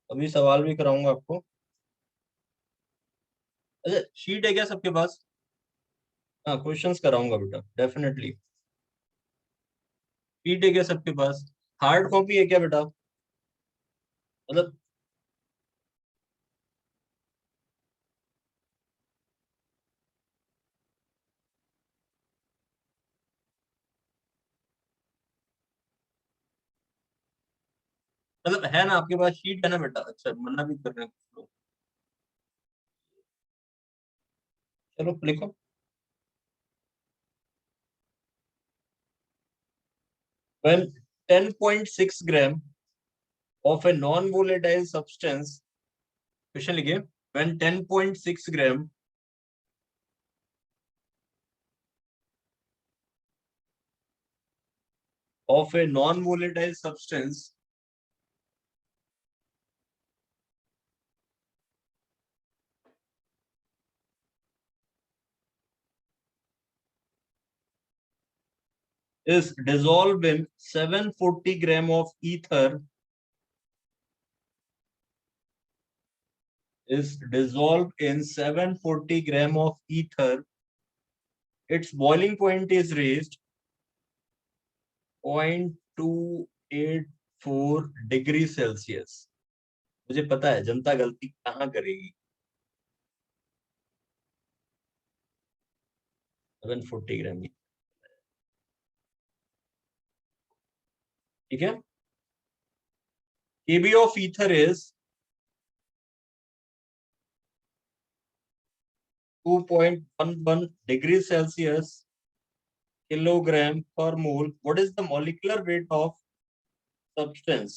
अभी सवाल भी कराऊंगा आपको। अच्छा, शीट है क्या सबके पास? हाँ, क्वेश्चंस कराऊंगा बेटा, डेफिनेटली। शीट है क्या सबके पास? हार्ड कॉपी है क्या बेटा? मतलब है ना आपके पास शीट है ना बेटा? अच्छा, मना भी कर रहे हैं कुछ लोग। चलो लिखो। When 10.6 gram of a non-volatile substance, question लिखिए। When 10.6 gram of a non-volatile substance is dissolved in 740 gram of ether, is dissolved in 740 gram of ether, its boiling point is raised 0.284 degree Celsius. मुझे पता है जनता गलती कहाँ करेगी। 740 ग्राम, ठीक है। Kb of ether is 2.11 degrees Celsius kilogram per mole. What is the molecular weight of substance?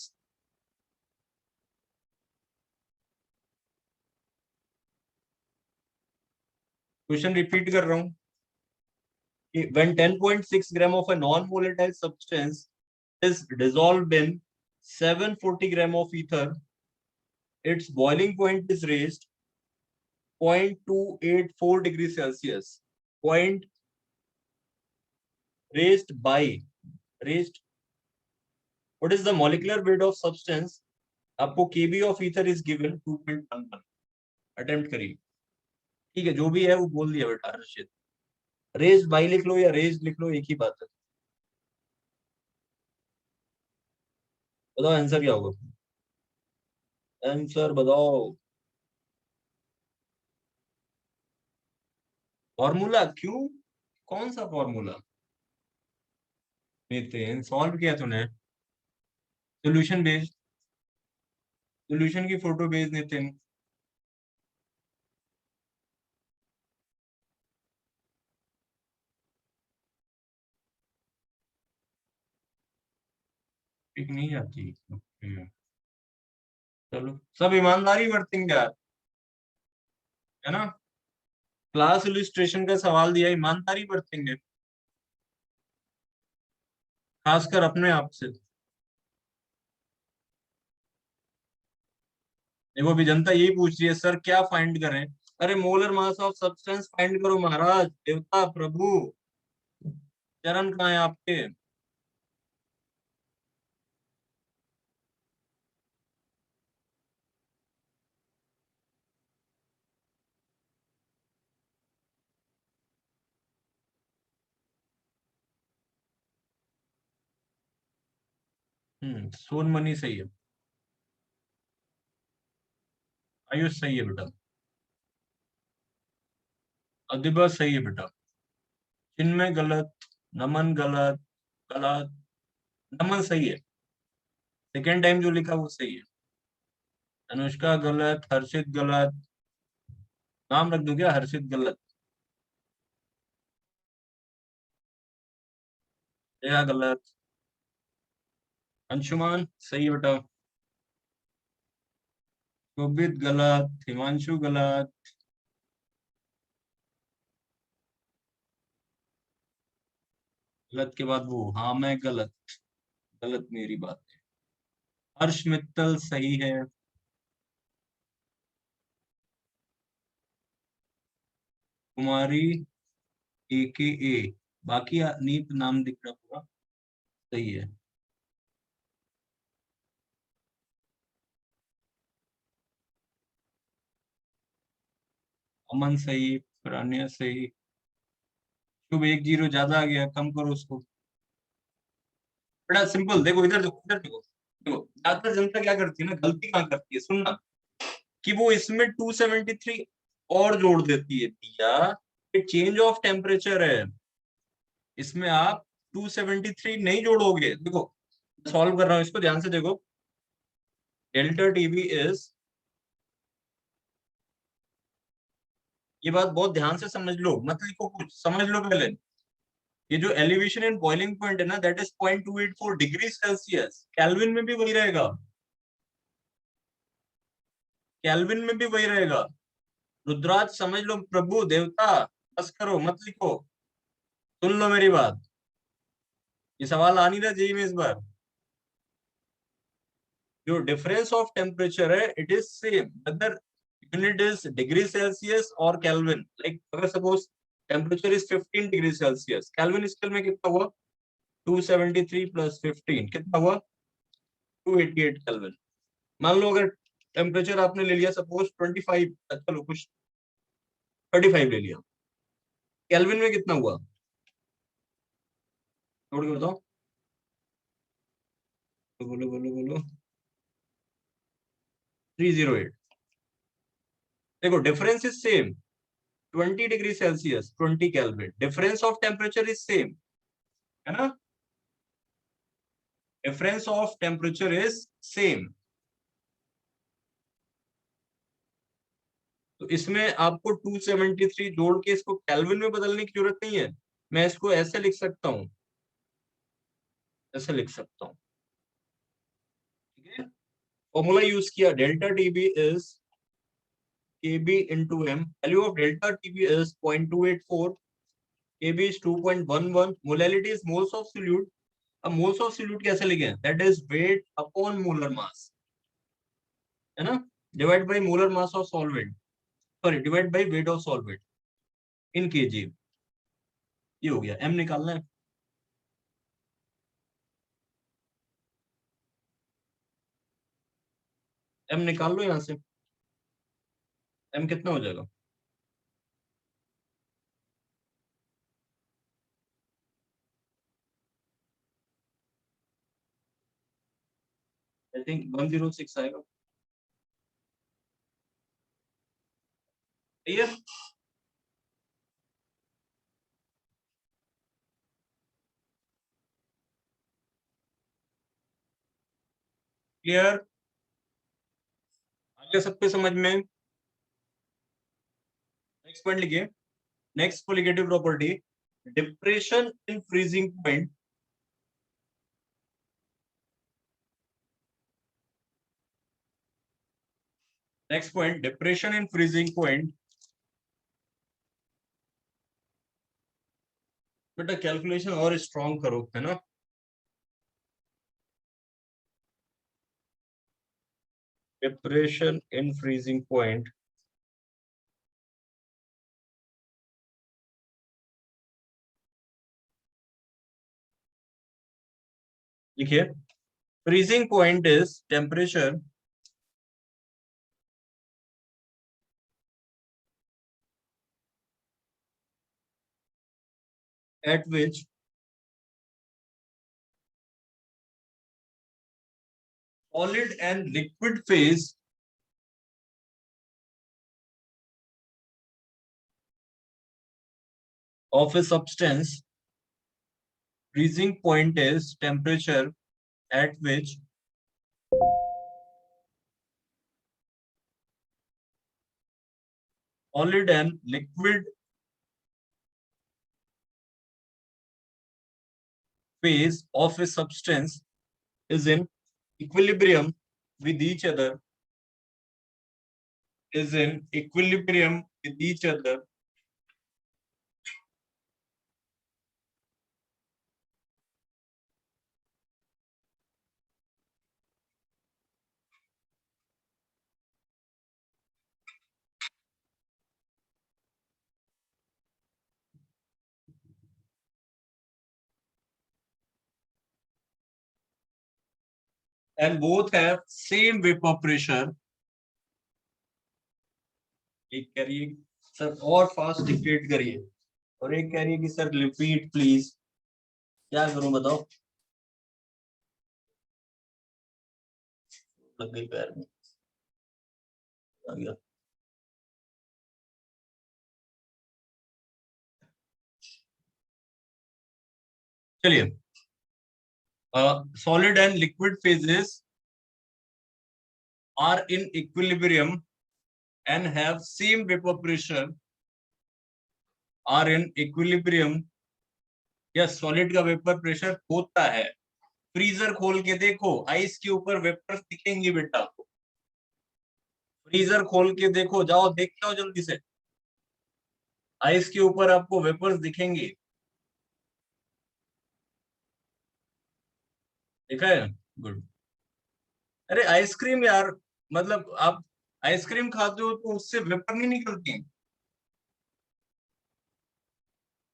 Question repeat कर रहा हूँ कि when 10.6 gram of a non-volatile substance is dissolved in 740 gram of ether, its boiling point is raised 0.284 degrees Celsius. Point raised by raised. What is the molecular weight of substance? आपको Kb of ether is given 2.11। Attempt करिए। ठीक है, जो भी है वो बोल दिया बेटा हर्षित। रेज बाई लिख लो या रेज लिख लो, एक ही बात है। बताओ आंसर क्या होगा? आंसर बताओ। फॉर्मूला क्यों? कौन सा फॉर्मूला? नितिन, सॉल्व किया तूने? सोल्यूशन भेज, सोल्यूशन की फोटो भेज नितिन। ठीक नहीं आती? चलो, सब ईमानदारी बरतेंगे यार, है ना? क्लास इलिस्ट्रेशन का सवाल दिया, ईमानदारी बरतेंगे, खासकर अपने आप से। देखो अभी जनता यही पूछ रही है, सर क्या फाइंड करें? अरे molar mass of substance find करो महाराज, देवता प्रभु, चरण कहाँ है आपके? सोन मनी सही है। आयुष सही है बेटा। अधिबा सही है बेटा। चिन्मय गलत। नमन गलत। गलत। नमन सही है। सेकेंड टाइम जो लिखा वो सही है। अनुष्का गलत। हर्षित गलत। नाम रख दूं क्या, हर्षित गलत। जया गलत। अंशुमान सही है बेटा। शोभित गलत। हिमांशु गलत। गलत के बाद वो, हाँ मैं गलत। गलत मेरी बात है। हर्ष मित्तल सही है। कुमारी AKA, बाकी नीत नाम दिख रहा पूरा सही है। अमन सही। प्राण्या सही। शुभ 1-0 ज्यादा आ गया, कम करो उसको। बड़ा सिंपल, देखो इधर देखो, इधर देखो। देखो ज्यादातर जनता क्या करती है ना, गलती कहाँ करती है सुनना, कि वो इसमें 273 और जोड़ देती है भैया। ये चेंज ऑफ टेम्परेचर है। इसमें आप 273 नहीं जोड़ोगे। देखो सॉल्व कर रहा हूं इसको, ध्यान से देखो। डेल्टा टीबी इज, ये बात बहुत ध्यान से समझ लो, मत लिखो कुछ, समझ लो पहले। ये जो एलिवेशन इन बॉइलिंग पॉइंट है ना, that is 0.284 degree Celsius. Kelvin में भी वही रहेगा। केल्विन में भी वही रहेगा। रुद्राज समझ लो, प्रभु देवता, बस करो मत लिखो। सुन लो मेरी बात। ये सवाल आ नहीं रहा जेई में इस बार। जो डिफरेंस ऑफ टेम्परेचर है, it is same whether unit is degree Celsius और केल्विन। लाइक अगर suppose temperature is 15 degree Celsius, kelvin scale में कितना हुआ? 273 प्लस 15 कितना हुआ? 288 केल्विन। मान लो अगर टेम्परेचर आपने ले लिया सपोज 25, चलो कुछ 35 ले लिया, केल्विन में कितना हुआ? जोड़ के बताओ। तो बोलो बोलो बोलो। 308। देखो difference is same, 20 degree Celsius 20 kelvin, difference of temperature is same, है ना? Difference of temperature is same. तो इसमें आपको 273 जोड़ के इसको केल्विन में बदलने की जरूरत नहीं है। मैं इसको ऐसे लिख सकता हूँ, ऐसे लिख सकता हूँ। ठीक है, फॉर्मूला यूज किया, delta TB is Kb into m. Value of delta Tb is 0.284. Kb is 2.11. Molality is moles of solute. अब मोल्स ऑफ सोल्यूट कैसे लिखें? That is weight upon molar mass, है ना? Divide by molar mass of solvent, sorry divide by weight of solvent in KG. ये हो गया, M निकालना है। एम निकाल लो यहां से। एम कितना हो जाएगा? आई थिंक 106 आएगा। सही है। क्लियर? आगे सबके समझ में? नेक्स्ट पॉइंट लिखिए। Next colligative property, depression in freezing point. Next point, depression in freezing point. बेटा कैलकुलेशन और स्ट्रॉन्ग करो, है ना? डिप्रेशन इन फ्रीजिंग पॉइंट, देखिए freezing point is temperature at which solid and liquid phase of a substance, freezing point is temperature at which solid and liquid phase of a substance is in equilibrium with each other, is in equilibrium with each other, and both have same vapor pressure. एक कह रही है sir और fast dictate करिए, और एक कह रही है कि सर रिपीट प्लीज। क्या करूं बताओ, लग गई पैर में, आ गया। चलिए, solid and liquid phases are in equilibrium and have same vapor pressure, are in equilibrium। Yes, solid का वेपर प्रेशर होता है। फ्रीजर खोल के देखो, आइस के ऊपर वेपर्स दिखेंगी बेटा आपको। फ्रीजर खोल के देखो, जाओ देख के आओ जल्दी से, आइस के ऊपर आपको वेपर्स दिखेंगी। देखा है, गुड। अरे आइसक्रीम यार, मतलब आप आइसक्रीम खाते हो तो उससे वेपर नहीं निकलती।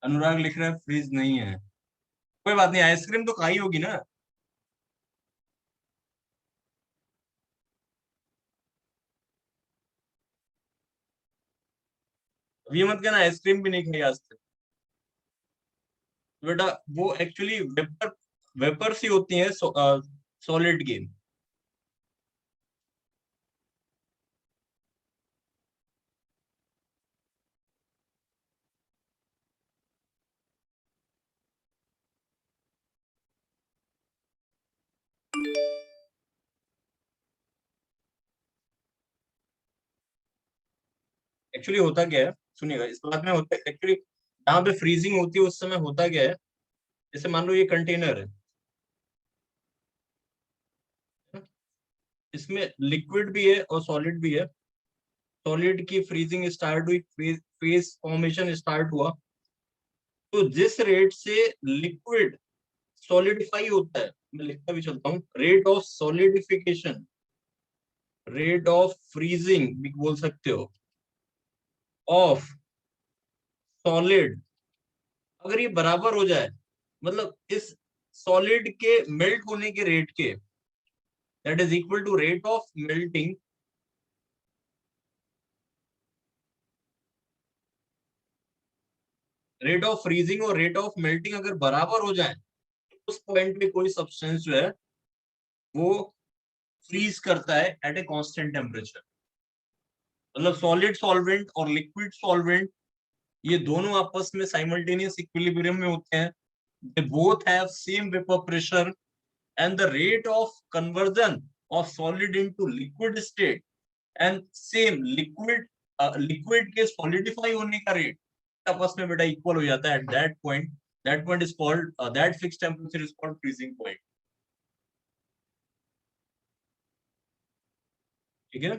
अनुराग लिख रहा है फ्रीज नहीं है, कोई बात नहीं, आइसक्रीम तो खाई होगी ना। अब ये मत कहना आइसक्रीम भी नहीं खाई आज तक। बेटा वो एक्चुअली वेपर, वेपर्स ही होती हैं सॉलिड की। एक्चुअली होता क्या है, सुनिएगा, इस बात में होता है एक्चुअली, जहाँ पे फ्रीजिंग होती है उस समय होता क्या है, जैसे मान लो ये कंटेनर है, इसमें लिक्विड भी है और सॉलिड भी है। सॉलिड की फ्रीजिंग स्टार्ट हुई, फेज फॉर्मेशन स्टार्ट हुआ, तो जिस रेट से लिक्विड सॉलिडिफाई होता है, मैं लिखता भी चलता हूँ, rate of solidification, rate of freezing भी बोल सकते हो, ऑफ सॉलिड, अगर ये बराबर हो जाए, मतलब इस सॉलिड के मेल्ट होने के रेट के, that is equal to rate of melting, rate of freezing और रेट ऑफ मेल्टिंग अगर बराबर हो जाए, तो उस पॉइंट पे कोई सब्सटेंस जो है वो फ्रीज करता है एट ए कांस्टेंट टेम्परेचर। मतलब सॉलिड सॉल्वेंट और लिक्विड सॉल्वेंट, ये दोनों आपस में साइमल्टेनियस इक्विलिब्रियम में होते हैं। दे both have same vapour pressure and the rate of conversion of solid into liquid state and same liquid के solidify होने का rate आपस में बेटा इक्वल हो जाता है at that point, that point is called that fixed temperature is called freezing point। ठीक है,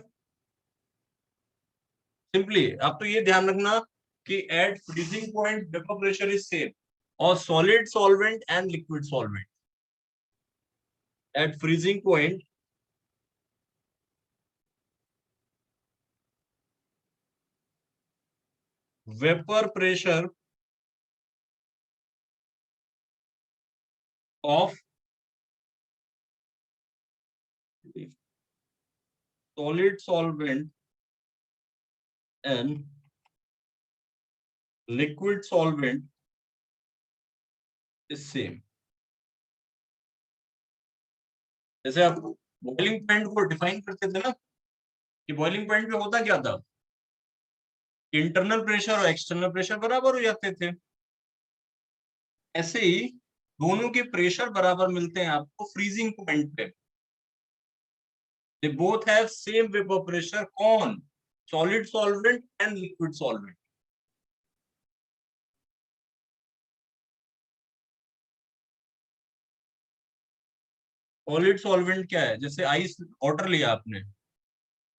सिंपली आप तो ये ध्यान रखना कि at freezing point vapor pressure is same और solid solvent and liquid solvent at freezing point vapor pressure of solid solvent and liquid solvent is same। जैसे आप बॉइलिंग पॉइंट को डिफाइन करते थे ना कि बॉइलिंग पॉइंट पे होता क्या था, इंटरनल प्रेशर और एक्सटर्नल प्रेशर बराबर हो जाते थे। ऐसे ही दोनों के प्रेशर बराबर मिलते हैं आपको फ्रीजिंग पॉइंट पे। They both have same vapour pressure, कौन, solid solvent and liquid solvent. Solid solvent क्या है, जैसे आइस वाटर लिया आपने,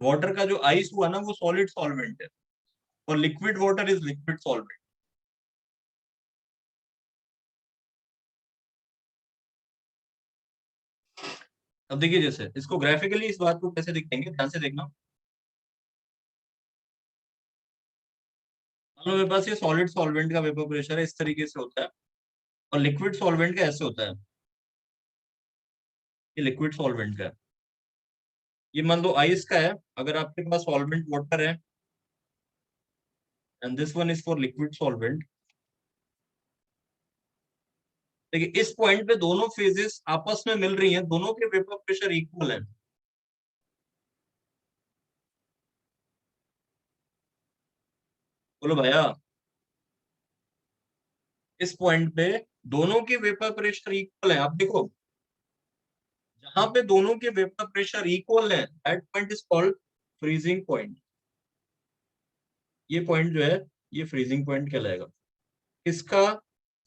वाटर का जो आइस हुआ ना वो सॉलिड सॉल्वेंट है, और liquid water is liquid solvent. अब देखिए जैसे इसको ग्राफिकली इस बात को कैसे दिखेंगे, ध्यान से देखना। मान लो मेरे पास ये सॉलिड सॉल्वेंट का वेपर प्रेशर है, इस तरीके से होता है, और लिक्विड सॉल्वेंट का ऐसे होता है, ये लिक्विड सॉल्वेंट का है। ये मान लो आइस का है, अगर आपके पास सॉल्वेंट वाटर है, and this one is for liquid solvent. देखिए इस पॉइंट पे दोनों फेजेस आपस में मिल रही हैं, दोनों के वेपर प्रेशर इक्वल है। बोलो भैया, इस पॉइंट पे दोनों के वेपर प्रेशर इक्वल है। आप देखो जहां पे दोनों के वेपर प्रेशर इक्वल है, that point is called freezing point. ये पॉइंट जो है ये फ्रीजिंग पॉइंट कहलाएगा। इसका,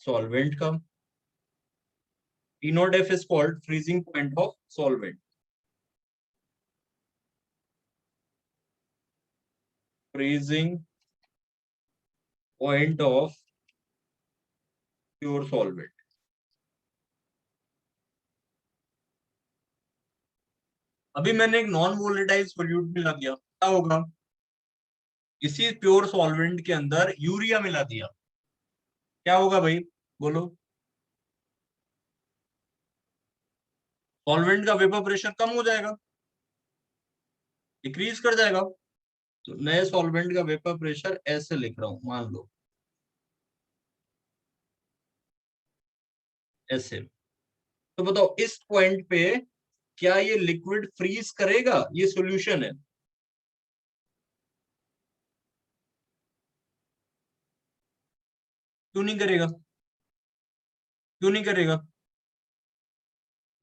सॉल्वेंट का। P naught F is called freezing point of solvent. Freezing point of pure solvent. अभी मैंने एक नॉन वोलेटाइल सोल्यूट मिला दिया, क्या होगा, इसी प्योर सॉल्वेंट के अंदर यूरिया मिला दिया, क्या होगा भाई, बोलो। सॉल्वेंट का वेपर प्रेशर कम हो जाएगा, डिक्रीज कर जाएगा। तो नए सॉल्वेंट का वेपर प्रेशर ऐसे लिख रहा हूं, मान लो ऐसे। तो बताओ इस पॉइंट पे क्या ये लिक्विड फ्रीज करेगा, ये सॉल्यूशन है, क्यों नहीं करेगा, क्यों नहीं करेगा,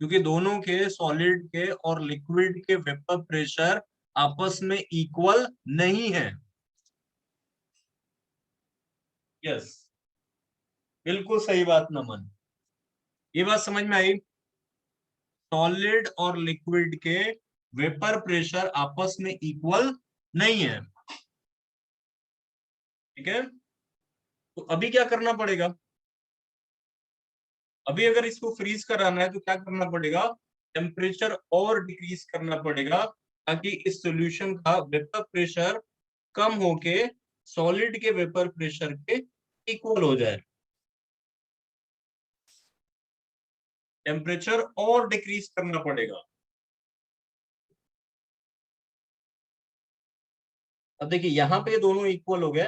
क्योंकि दोनों के सॉलिड के और लिक्विड के वेपर प्रेशर आपस में इक्वल नहीं है। यस, बिल्कुल सही बात नमन, ये बात समझ में आई। सॉलिड और लिक्विड के वेपर प्रेशर आपस में इक्वल नहीं है, ठीक है। तो अभी क्या करना पड़ेगा, अभी अगर इसको फ्रीज कराना है तो क्या करना पड़ेगा, टेम्परेचर और डिक्रीज करना पड़ेगा, ताकि इस सॉल्यूशन का वेपर प्रेशर कम होके सॉलिड के वेपर प्रेशर के इक्वल हो जाए। टेम्परेचर और डिक्रीज करना पड़ेगा। अब देखिए यहाँ पे दोनों इक्वल हो गए,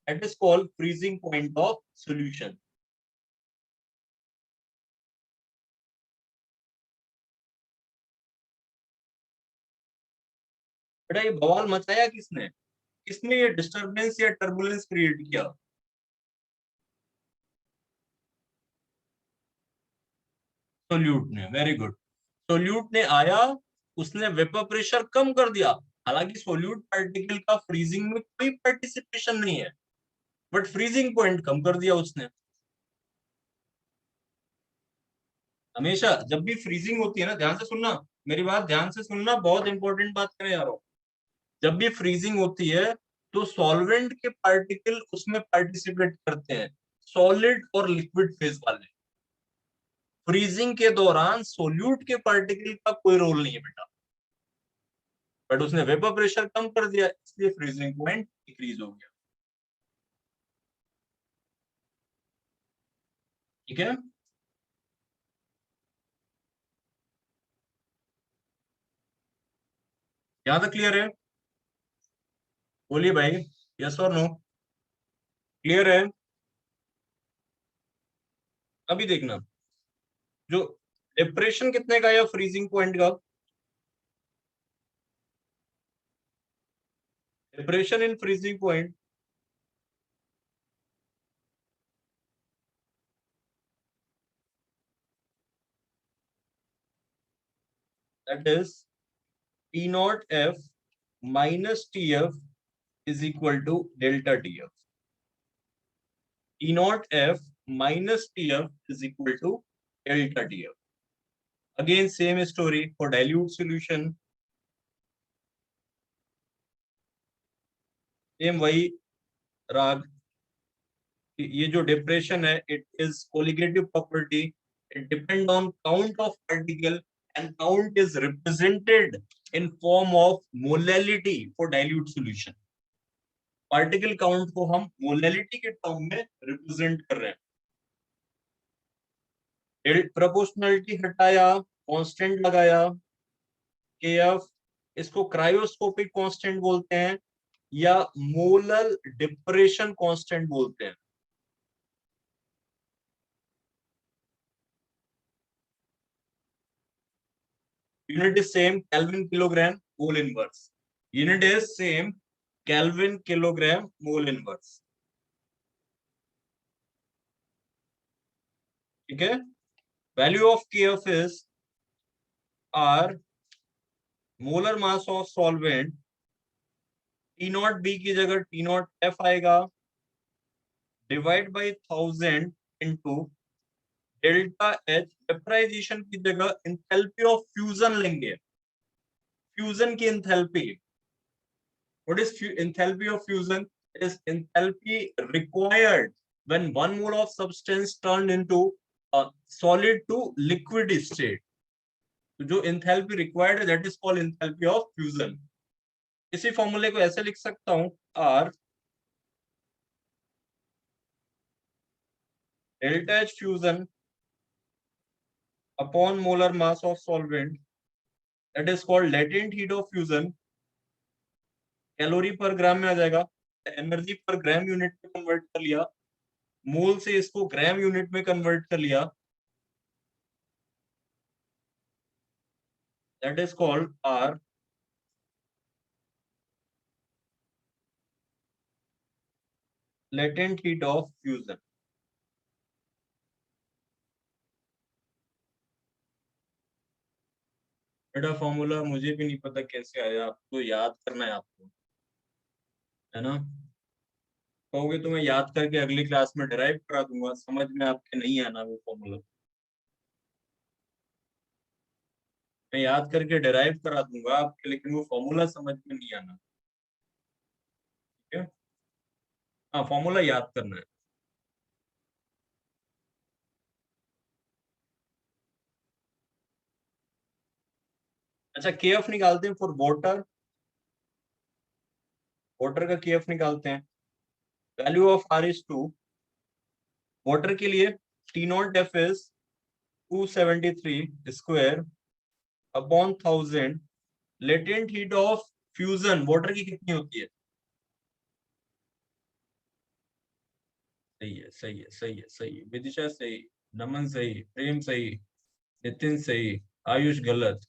that is called freezing point of solution. बेटा ये बवाल मचाया किसने, किसने ये डिस्टरबेंस या टर्बुलेंस क्रिएट किया, सोल्यूट ने, वेरी गुड। सोल्यूट ने आया, उसने वेपर प्रेशर कम कर दिया, हालांकि सोल्यूट पार्टिकल का फ्रीजिंग में कोई पार्टिसिपेशन नहीं है, बट फ्रीजिंग पॉइंट कम कर दिया उसने। हमेशा जब भी फ्रीजिंग होती है ना, ध्यान से सुनना, मेरी बात ध्यान से सुनना, बहुत इंपॉर्टेंट बात करें यार। जब भी फ्रीजिंग होती है तो सॉल्वेंट के पार्टिकल उसमें पार्टिसिपेट करते हैं, सॉलिड और लिक्विड फेज वाले। फ्रीजिंग के दौरान सोल्यूट के पार्टिकल का कोई रोल नहीं है बेटा, बट उसने वेपर प्रेशर कम कर दिया, इसलिए फ्रीजिंग पॉइंट डिक्रीज हो गया, ठीक है। यहां तक क्लियर है, बोलिए भाई, यस और नो, क्लियर है। अभी देखना, जो डिप्रेशन कितने का है फ्रीजिंग पॉइंट का, depression in freezing point, that is T naught F minus TF is equal to delta TF. T naught F minus TF is equal to delta TF. Again, same story for dilute solution. Same वही राग. ये जो depression है, it is colligative property. It depends on count of particle and count is represented in form of molality for dilute solution. Particle count को हम molality के term में represent कर रहे हैं. प्रोपोर्शनलिटी हटाया, कांस्टेंट लगाया केएफ. इसको क्रायोस्कोपिक कांस्टेंट बोलते हैं या मोलर डिप्रेशन कांस्टेंट बोलते हैं. Unit is same, kelvin kilogram mole inverse. Unit is same, kelvin kilogram mole inverse. ठीक है. Value of KF is R molar mass of solvent. T not B की जगह T naught F आएगा, divide by 1000 into delta H. Vaporization की जगह enthalpy of fusion लेंगे. Fusion की enthalpy. What is enthalpy of fusion? It is enthalpy required when 1 mole of substance turned into a solid to liquid state. तो जो enthalpy required है, that is called enthalpy of fusion. इसी फॉर्मूले को ऐसे लिख सकता हूं, R delta H fusion upon molar mass of solvent, that is called latent heat of fusion. Calorie पर ग्राम में आ जाएगा, एनर्जी पर ग्राम यूनिट में कन्वर्ट कर लिया, मोल से इसको ग्राम यूनिट में कन्वर्ट कर लिया. That is called R latent heat of fusion. बेटा फॉर्मूला मुझे भी नहीं पता कैसे आया, आपको याद करना है, आपको है ना. कहोगे तो मैं याद करके अगली क्लास में डिराइव करा दूंगा, समझ में आपके नहीं आना वो फॉर्मूला. मैं याद करके डिराइव करा दूंगा आपके, लेकिन वो फॉर्मूला समझ में नहीं आना. ठीक है. हाँ, फॉर्मूला याद करना है. अच्छा, केएफ निकालते हैं फॉर वाटर. वाटर का केएफ निकालते हैं. Value of R is 2. Water के लिए T naught F is 273 square upon 1000. Latent heat of fusion water की कितनी होती है? सही है, सही है, सही है, सही है. विदिशा सही, नमन सही, प्रेम सही, नितिन सही, आयुष गलत,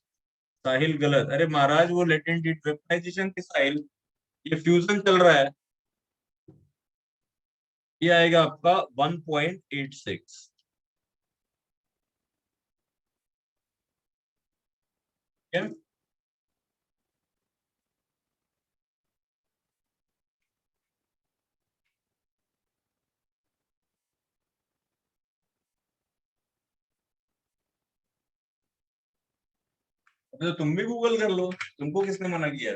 साहिल गलत. अरे महाराज, वो लेटेंट हीट वेपराइजेशन की साहिल, ये फ्यूजन चल रहा है. ये आएगा आपका 1.86. क्या? तो तुम भी गूगल कर लो, तुमको किसने मना किया?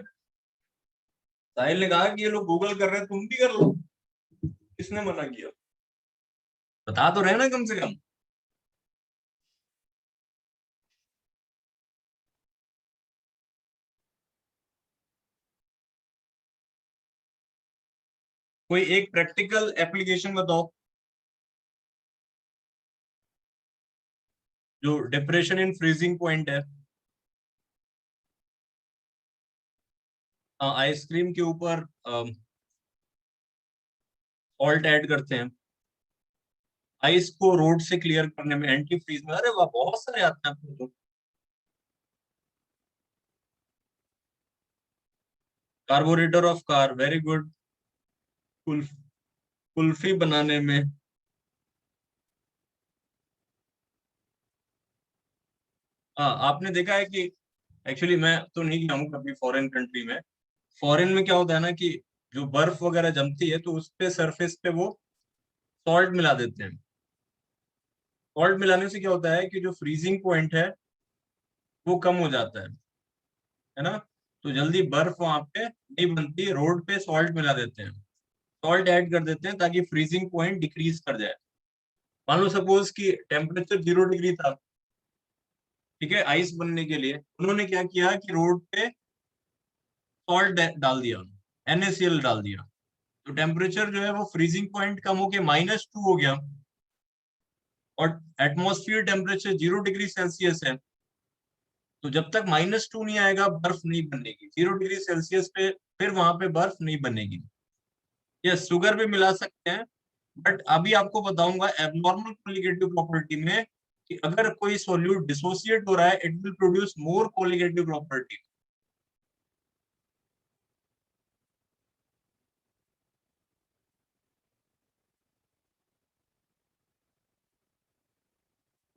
साहिल ने कहा कि ये लोग गूगल कर रहे हैं, तुम भी कर लो. किसने मना किया? बता तो रहे ना कम से कम. कोई एक प्रैक्टिकल एप्लीकेशन बताओ जो डिप्रेशन इन फ्रीजिंग पॉइंट है. आइसक्रीम के ऊपर सॉल्ट ऐड करते हैं, आइस को रोड से क्लियर करने में, एंटी फ्रीज में. अरे वाह, बहुत सारे आते हैं आपको तो. Carburettor of car, very good. Kulfi बनाने में। हाँ, आपने देखा है कि एक्चुअली मैं तो नहीं गया हूँ कभी फॉरेन कंट्री में। फॉरेन में क्या होता है ना कि जो बर्फ वगैरह जमती है तो उस पे सरफेस पे वो सॉल्ट मिला देते हैं। सॉल्ट मिलाने से क्या होता है कि जो फ्रीजिंग पॉइंट है वो कम हो जाता है ना। तो जल्दी बर्फ वहां पे नहीं बनती, रोड पे सॉल्ट मिला देते हैं, सॉल्ट ऐड कर देते हैं ताकि फ्रीजिंग पॉइंट डिक्रीज कर जाए। मान लो सपोज कि टेम्परेचर 0 डिग्री था, ठीक है, आइस बनने के लिए उन्होंने क्या किया कि रोड पे सॉल्ट डाल दिया, NaCl डाल दिया, तो टेम्परेचर जो है वो फ्रीजिंग पॉइंट कम होके -2 हो गया। और एटमॉस्फेयर टेम्परेचर 0 डिग्री सेल्सियस है, तो जब तक -2 नहीं आएगा बर्फ नहीं बनेगी, 0 डिग्री सेल्सियस पे फिर वहां पे बर्फ नहीं बनेगी। ये शुगर भी मिला सकते हैं, बट अभी आपको बताऊंगा एबनॉर्मल कोलिगेटिव प्रॉपर्टी में कि अगर कोई सॉल्यूट डिसोसिएट हो रहा है it will produce more colligative property.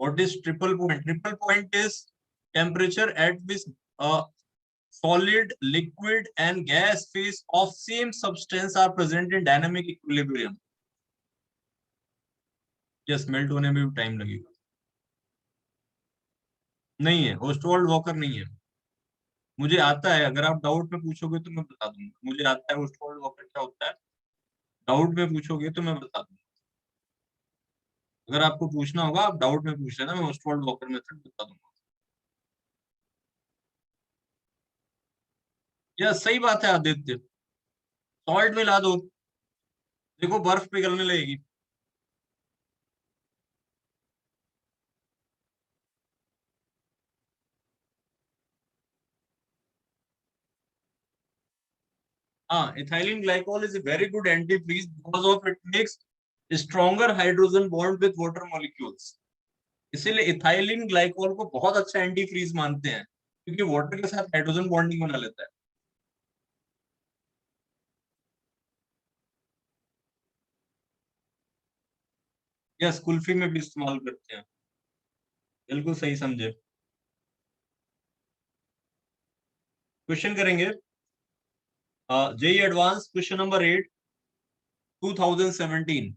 What is triple point? Triple point is temperature at which solid, liquid and gas phase of same substance are present in dynamic equilibrium। Yes, melt होने में भी time लगेगा। नहीं है, Ostwald walker नहीं है। मुझे आता है, अगर आप डाउट में पूछोगे तो मैं बता दूंगा, मुझे आता है ओस्टवाल्ड वॉकर क्या होता है। डाउट में पूछोगे तो मैं बता दूंगा। अगर आपको पूछना होगा आप डाउट में पूछ लेना, मैं ओस्टवाल्ड वॉकर मेथड बता दूंगा। यस, सही बात है आदित्य, सॉल्ट मिला दो, देखो बर्फ पिघलने लगेगी। हाँ, ethylene glycol is a very good antifreeze because of it makes stronger hydrogen bond with water molecules। इसीलिए इथाइलिन ग्लाइकोल को बहुत अच्छा एंटी फ्रीज मानते हैं क्योंकि वाटर के साथ हाइड्रोजन बॉन्डिंग बना लेता है। यस, कुल्फी में भी इस्तेमाल करते हैं। बिल्कुल सही समझे। क्वेश्चन करेंगे JEE advance question number 8 2017।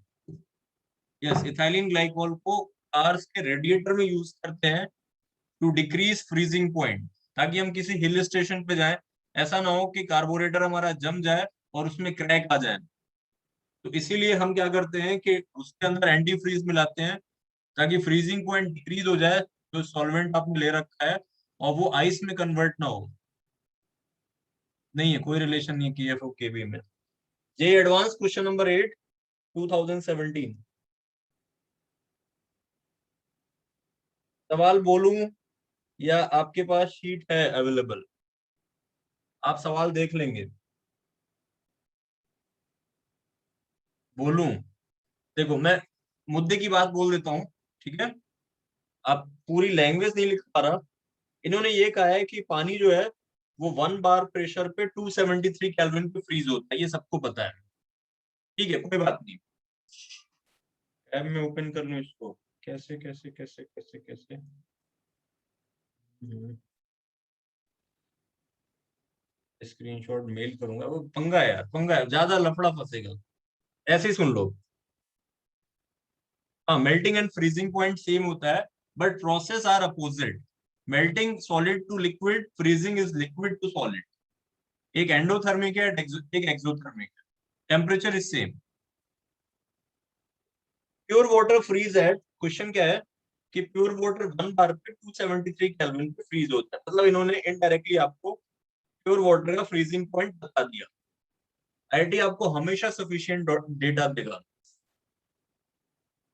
Yes, ethylene glycol को कार्स के रेडिएटर में यूज करते हैं टू डिक्रीज फ्रीजिंग पॉइंट, ताकि हम किसी हिल स्टेशन पे जाएं, ऐसा ना हो कि कार्बोरेटर हमारा जम जाए और उसमें क्रैक आ जाए। तो इसीलिए हम क्या करते हैं कि उसके अंदर एंटी फ्रीज मिलाते हैं ताकि फ्रीजिंग पॉइंट डिक्रीज हो जाए, जो सॉल्वेंट आपने ले रखा है, और वो आइस में कन्वर्ट ना हो। नहीं है, कोई रिलेशन नहीं है KF और KB में। ये एडवांस क्वेश्चन नंबर 8 2017। सवाल बोलूं या आपके पास शीट है अवेलेबल? आप सवाल देख लेंगे। बोलूं? देखो, मैं मुद्दे की बात बोल देता हूँ, ठीक है। आप पूरी लैंग्वेज नहीं लिख पा रहा। इन्होंने ये कहा है कि पानी जो है वो 1 बार प्रेशर पे 273 केल्विन पे फ्रीज होता है, ये सबको पता है। ठीक है, कोई बात नहीं। टैब में ओपन कर लूं इसको? कैसे कैसे कैसे कैसे कैसे? स्क्रीनशॉट मेल करूंगा, वो पंगा है यार, पंगा है, ज्यादा लफड़ा फंसेगा। ऐसे ही सुन लो। हाँ, melting and freezing point same होता है, but process are opposite. Melting solid to liquid, freezing is liquid to solid. एक एंडोथर्मिक है, एक एक्सोथर्मिक है। Temperature is same. Pure water freeze है, क्वेश्चन क्या है कि प्योर वाटर 1 बार पे 273 केल्विन पे फ्रीज होता है, मतलब इन्होंने इनडायरेक्टली आपको प्योर वाटर का फ्रीजिंग पॉइंट बता दिया। आईआईटी आपको हमेशा सफिशिएंट डेटा देगा,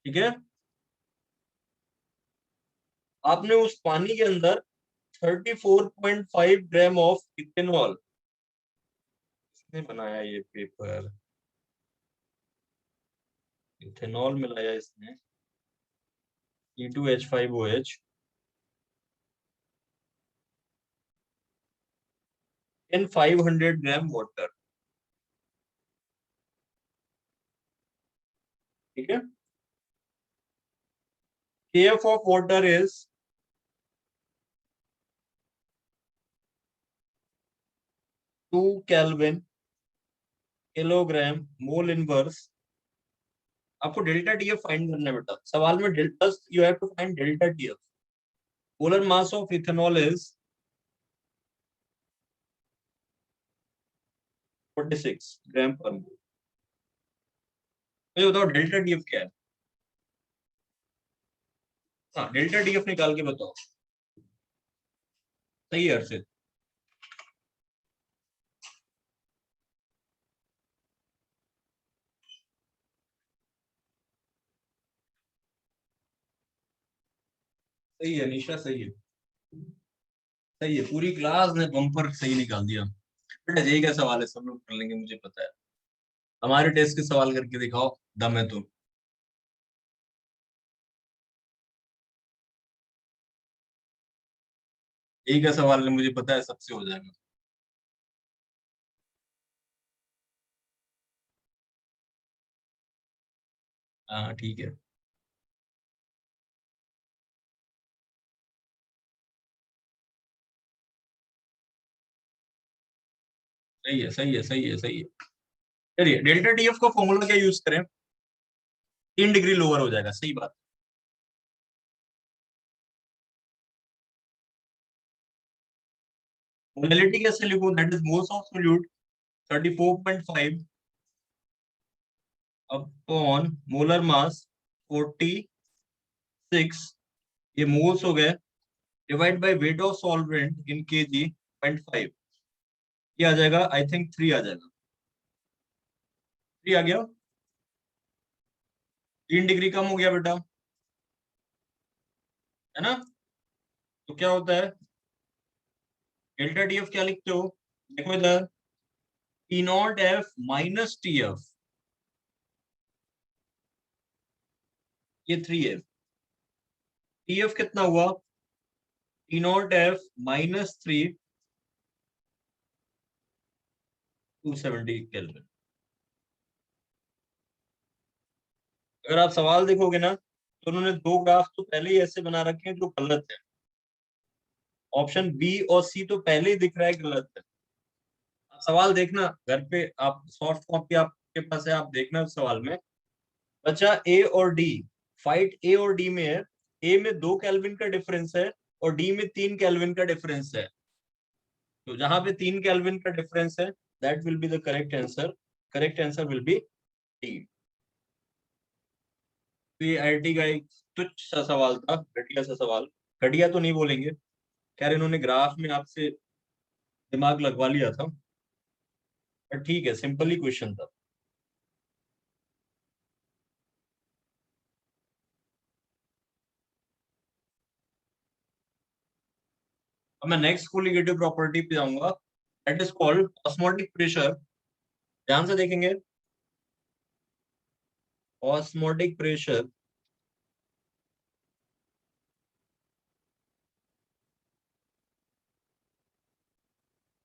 ठीक है। आपने उस पानी के अंदर 34.5 ग्राम ऑफ इथेनॉल, किसने बनाया ये पेपर? इथेनॉल मिलाया इसने, E2H5OH। in 500 gram water. ठीक है, kf of water is 2 Kelvin kilogram mole inverse. आपको डेल्टा टीएफ फाइंड करना है बेटा, सवाल में delta, you have to find delta TF. Molar mass of ethanol is 46 gram per mole. मुझे बताओ डेल्टा टीएफ क्या है। हाँ, डेल्टा टीएफ निकाल के बताओ। सही है अर्षित। सही है निशा, सही है, सही है, पूरी क्लास ने बम्पर सही निकाल दिया बेटा। यही का सवाल है, सब लोग कर लेंगे मुझे पता है। हमारे टेस्ट के सवाल करके दिखाओ, दम है तो। यही का सवाल है, मुझे पता है सबसे हो जाएगा। हाँ ठीक है, सही है, सही है, सही है, सही है। चलिए डेल्टा टीएफ का फॉर्मूला क्या यूज करें, 3 डिग्री लोअर हो जाएगा, सही बात। मोलैलिटी कैसे लिखूं, that is moles of solute 34.5 upon molar mass 46, ये मोल्स हो गए, divide by weight of solvent in KG 0.5, ये आ जाएगा आई थिंक 3 आ जाएगा। 3 आ गया, 3 डिग्री कम हो गया बेटा, है ना। तो क्या होता है, डेल्टा टीएफ क्या लिखते हो, देखो इधर, T naught F minus T F, ये 3 है। टी एफ कितना हुआ, टी नॉट एफ -3 270 केल्विन। अगर आप सवाल देखोगे ना, तो उन्होंने 2 ग्राफ तो पहले ही ऐसे बना रखे हैं जो गलत है। ऑप्शन बी और सी तो पहले ही दिख रहा है गलत है। आप सवाल देखना घर पे, आप सॉफ्ट कॉपी आपके पास है, आप देखना उस सवाल में, बचा ए और डी, फाइट ए और डी में है। ए में 2 केल्विन का डिफरेंस है और डी में 3 केल्विन का डिफरेंस है। तो जहां पे 3 केल्विन का डिफरेंस है, that will be the correct answer. Correct answer will be D. तो ये आईआईटी का एक तुच्छ सा सवाल था, घटिया सा सवाल। घटिया तो नहीं बोलेंगे, खैर इन्होंने ग्राफ में आपसे दिमाग लगवा लिया था, पर ठीक है, सिंपल ही क्वेश्चन था। अब मैं नेक्स्ट कोलिगेटिव प्रॉपर्टी पे जाऊंगा, that is called osmotic pressure. ध्यान से देखेंगे, ऑस्मोटिक प्रेशर,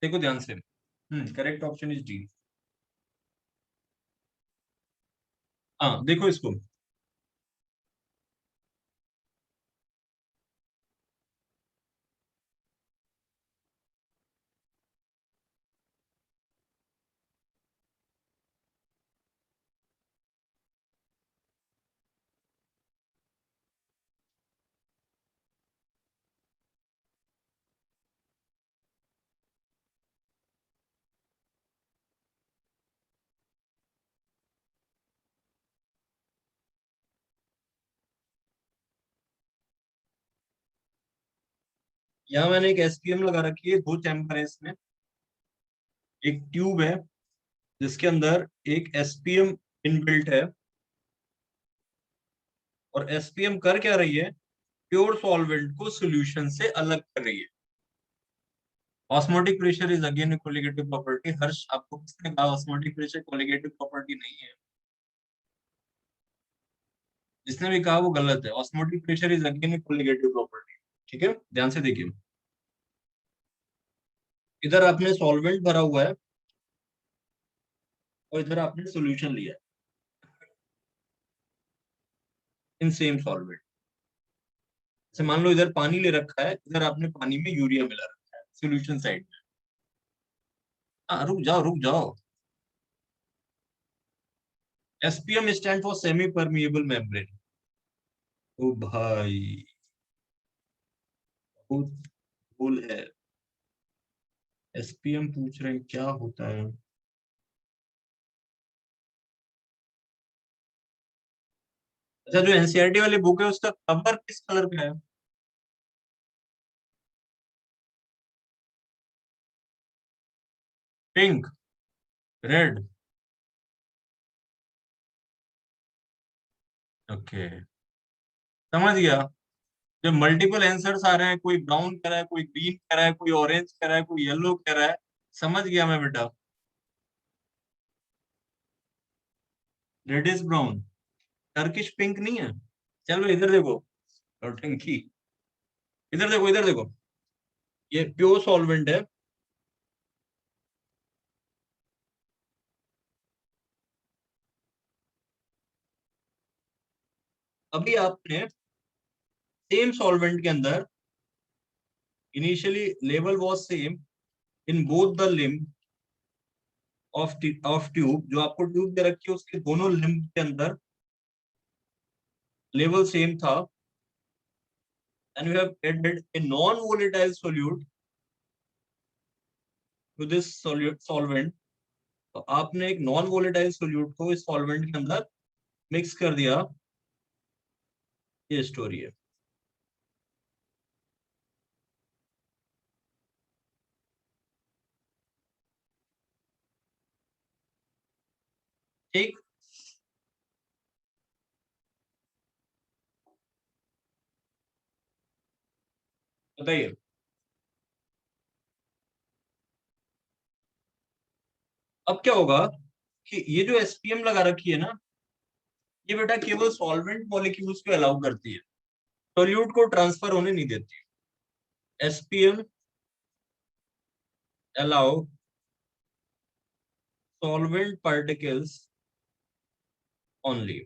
देखो ध्यान से। Correct option is D. हाँ देखो इसको, यहाँ मैंने एक एसपीएम लगा रखी है, 2 चैम्बर है इसमें, एक ट्यूब है जिसके अंदर एक एसपीएम इनबिल्ट है। और एसपीएम कर क्या रही है, प्योर सॉल्वेंट को सॉल्यूशन से अलग कर रही है। Osmotic pressure is again colligative property. Harsh आपको किसने कहा ऑस्मोटिक प्रेशर कोलिगेटिव प्रॉपर्टी नहीं है, जिसने भी कहा वो गलत है। Osmotic pressure is again colligative property. ठीक है, ध्यान से देखिए। इधर आपने सॉल्वेंट भरा हुआ है और इधर आपने सोल्यूशन लिया है इन सेम सॉल्वेंट। जैसे मान लो इधर पानी ले रखा है, इधर आपने पानी में यूरिया मिला रखा है सोल्यूशन साइड में। हाँ, रुक जाओ रुक जाओ। SPM stand for semi permeable membrane. ओ भाई, बहुत भूल है। एसपीएम पूछ रहे हैं क्या होता है। अच्छा, जो एनसीईआरटी वाली बुक है उसका कवर किस कलर का है? Pink, red. ओके, समझ गया। जो मल्टीपल आंसर्स आ रहे हैं, कोई ब्राउन कह रहा है, कोई ग्रीन कह रहा है, कोई ऑरेंज कह रहा है, कोई येलो कह रहा है, समझ गया मैं बेटा। रेडिश ब्राउन, टर्किश पिंक नहीं है। चलो इधर देखो, टंकी, इधर देखो इधर देखो। ये प्योर सॉल्वेंट है। अभी आपने सेम सॉल्वेंट के अंदर, initially level was same in both the limb of tube, जो आपको ट्यूब दे रखी है उसके दोनों लिम्ब के अंदर लेवल सेम था। And you have added a non volatile solute to this solvent. तो आपने एक नॉन वोलेटाइल सोल्यूट को इस सॉल्वेंट के अंदर मिक्स कर दिया। ये स्टोरी है। ठीक। बताइए। अब क्या होगा कि ये जो एसपीएम लगा रखी है ना, ये बेटा केवल सॉल्वेंट मॉलिक्यूल्स को अलाउ करती है, सोल्यूट को ट्रांसफर होने नहीं देती। SPM allow solvent particles only.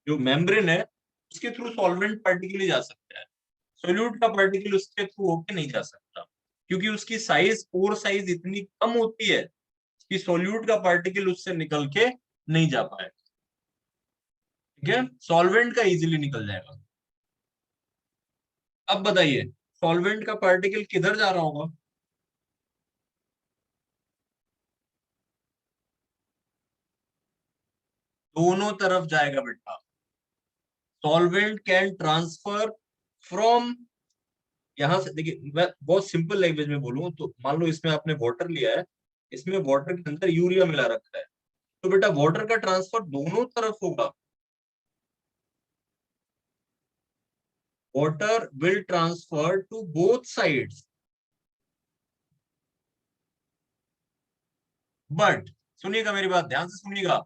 जो मेम्ब्रेन है उसके थ्रू सॉल्वेंट पार्टिकल ही जा सकता है, सोल्यूट का पार्टिकल उसके थ्रू होके नहीं जा सकता, क्योंकि उसकी साइज, पोर साइज इतनी कम होती है कि सोल्यूट का पार्टिकल उससे निकल के नहीं जा पाए। ठीक है, सॉल्वेंट का इजीली निकल जाएगा। अब बताइए, सॉल्वेंट का पार्टिकल किधर जा रहा होगा? दोनों तरफ जाएगा बेटा। सॉल्वेंट कैन ट्रांसफर फ्रॉम, यहां से देखिए, मैं बहुत सिंपल लैंग्वेज में बोलूं तो मान लो इसमें आपने वाटर लिया है, इसमें वाटर के अंदर यूरिया मिला रखा है, तो बेटा वाटर का ट्रांसफर दोनों तरफ होगा। Water will transfer to both sides, but सुनिएगा मेरी बात, ध्यान से सुनिएगा,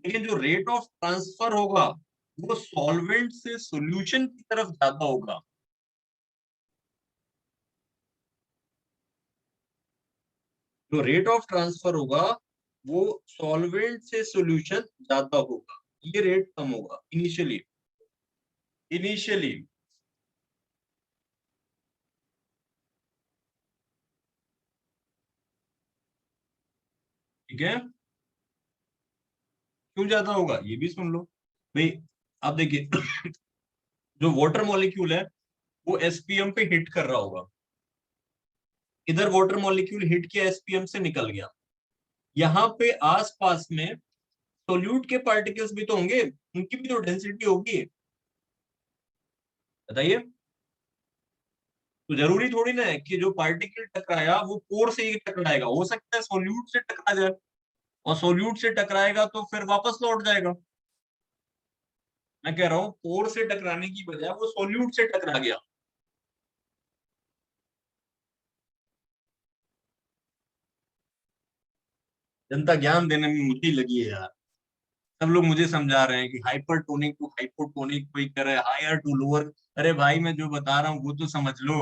लेकिन जो रेट ऑफ ट्रांसफर होगा वो सॉल्वेंट से सॉल्यूशन की तरफ ज्यादा होगा। जो रेट ऑफ ट्रांसफर होगा वो सॉल्वेंट से सॉल्यूशन ज्यादा होगा, ये रेट कम होगा इनिशियली। इनिशियली। ठीक है, क्यों ज्यादा होगा ये भी सुन लो भाई। आप देखिए जो वाटर मॉलिक्यूल है वो एसपीएम पे हिट कर रहा होगा, इधर वाटर मॉलिक्यूल हिट किया, एसपीएम से निकल गया, यहाँ पे आसपास में सोल्यूट के पार्टिकल्स भी तो होंगे, उनकी भी तो डेंसिटी होगी। बताइए। तो जरूरी थोड़ी ना है कि जो पार्टिकल टकराया वो पोर से ही टकराएगा, हो सकता है सोल्यूट से टकरा जाए, और सोल्यूट से टकराएगा तो फिर वापस लौट जाएगा। मैं कह रहा हूँ पोर से टकराने की बजाय वो सोल्यूट से टकरा गया। जनता ज्ञान देने में मुझे ही लगी है यार। सब लोग मुझे समझा रहे हैं कि हाइपरटोनिक टू हाइपोटोनिक, कोई कह रहा है हायर टू लोअर। अरे भाई मैं जो बता रहा हूँ वो तो समझ लो,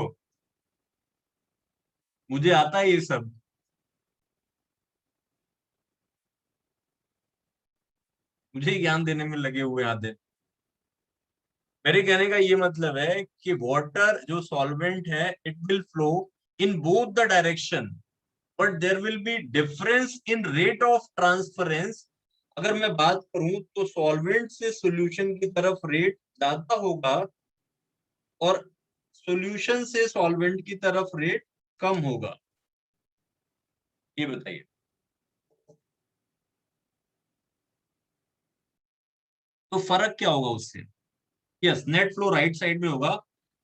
मुझे आता है ये सब। मुझे ही ज्ञान देने में लगे हुए आधे। मेरे कहने का ये मतलब है कि वाटर जो सॉल्वेंट है it will flow in both the direction, but there will be difference in rate of transference. अगर मैं बात करूं तो सॉल्वेंट से सॉल्यूशन की तरफ रेट ज्यादा होगा, और सॉल्यूशन से सॉल्वेंट की तरफ रेट कम होगा। ये बताइए। तो फर्क क्या होगा उससे? Yes, net flow right side में होगा।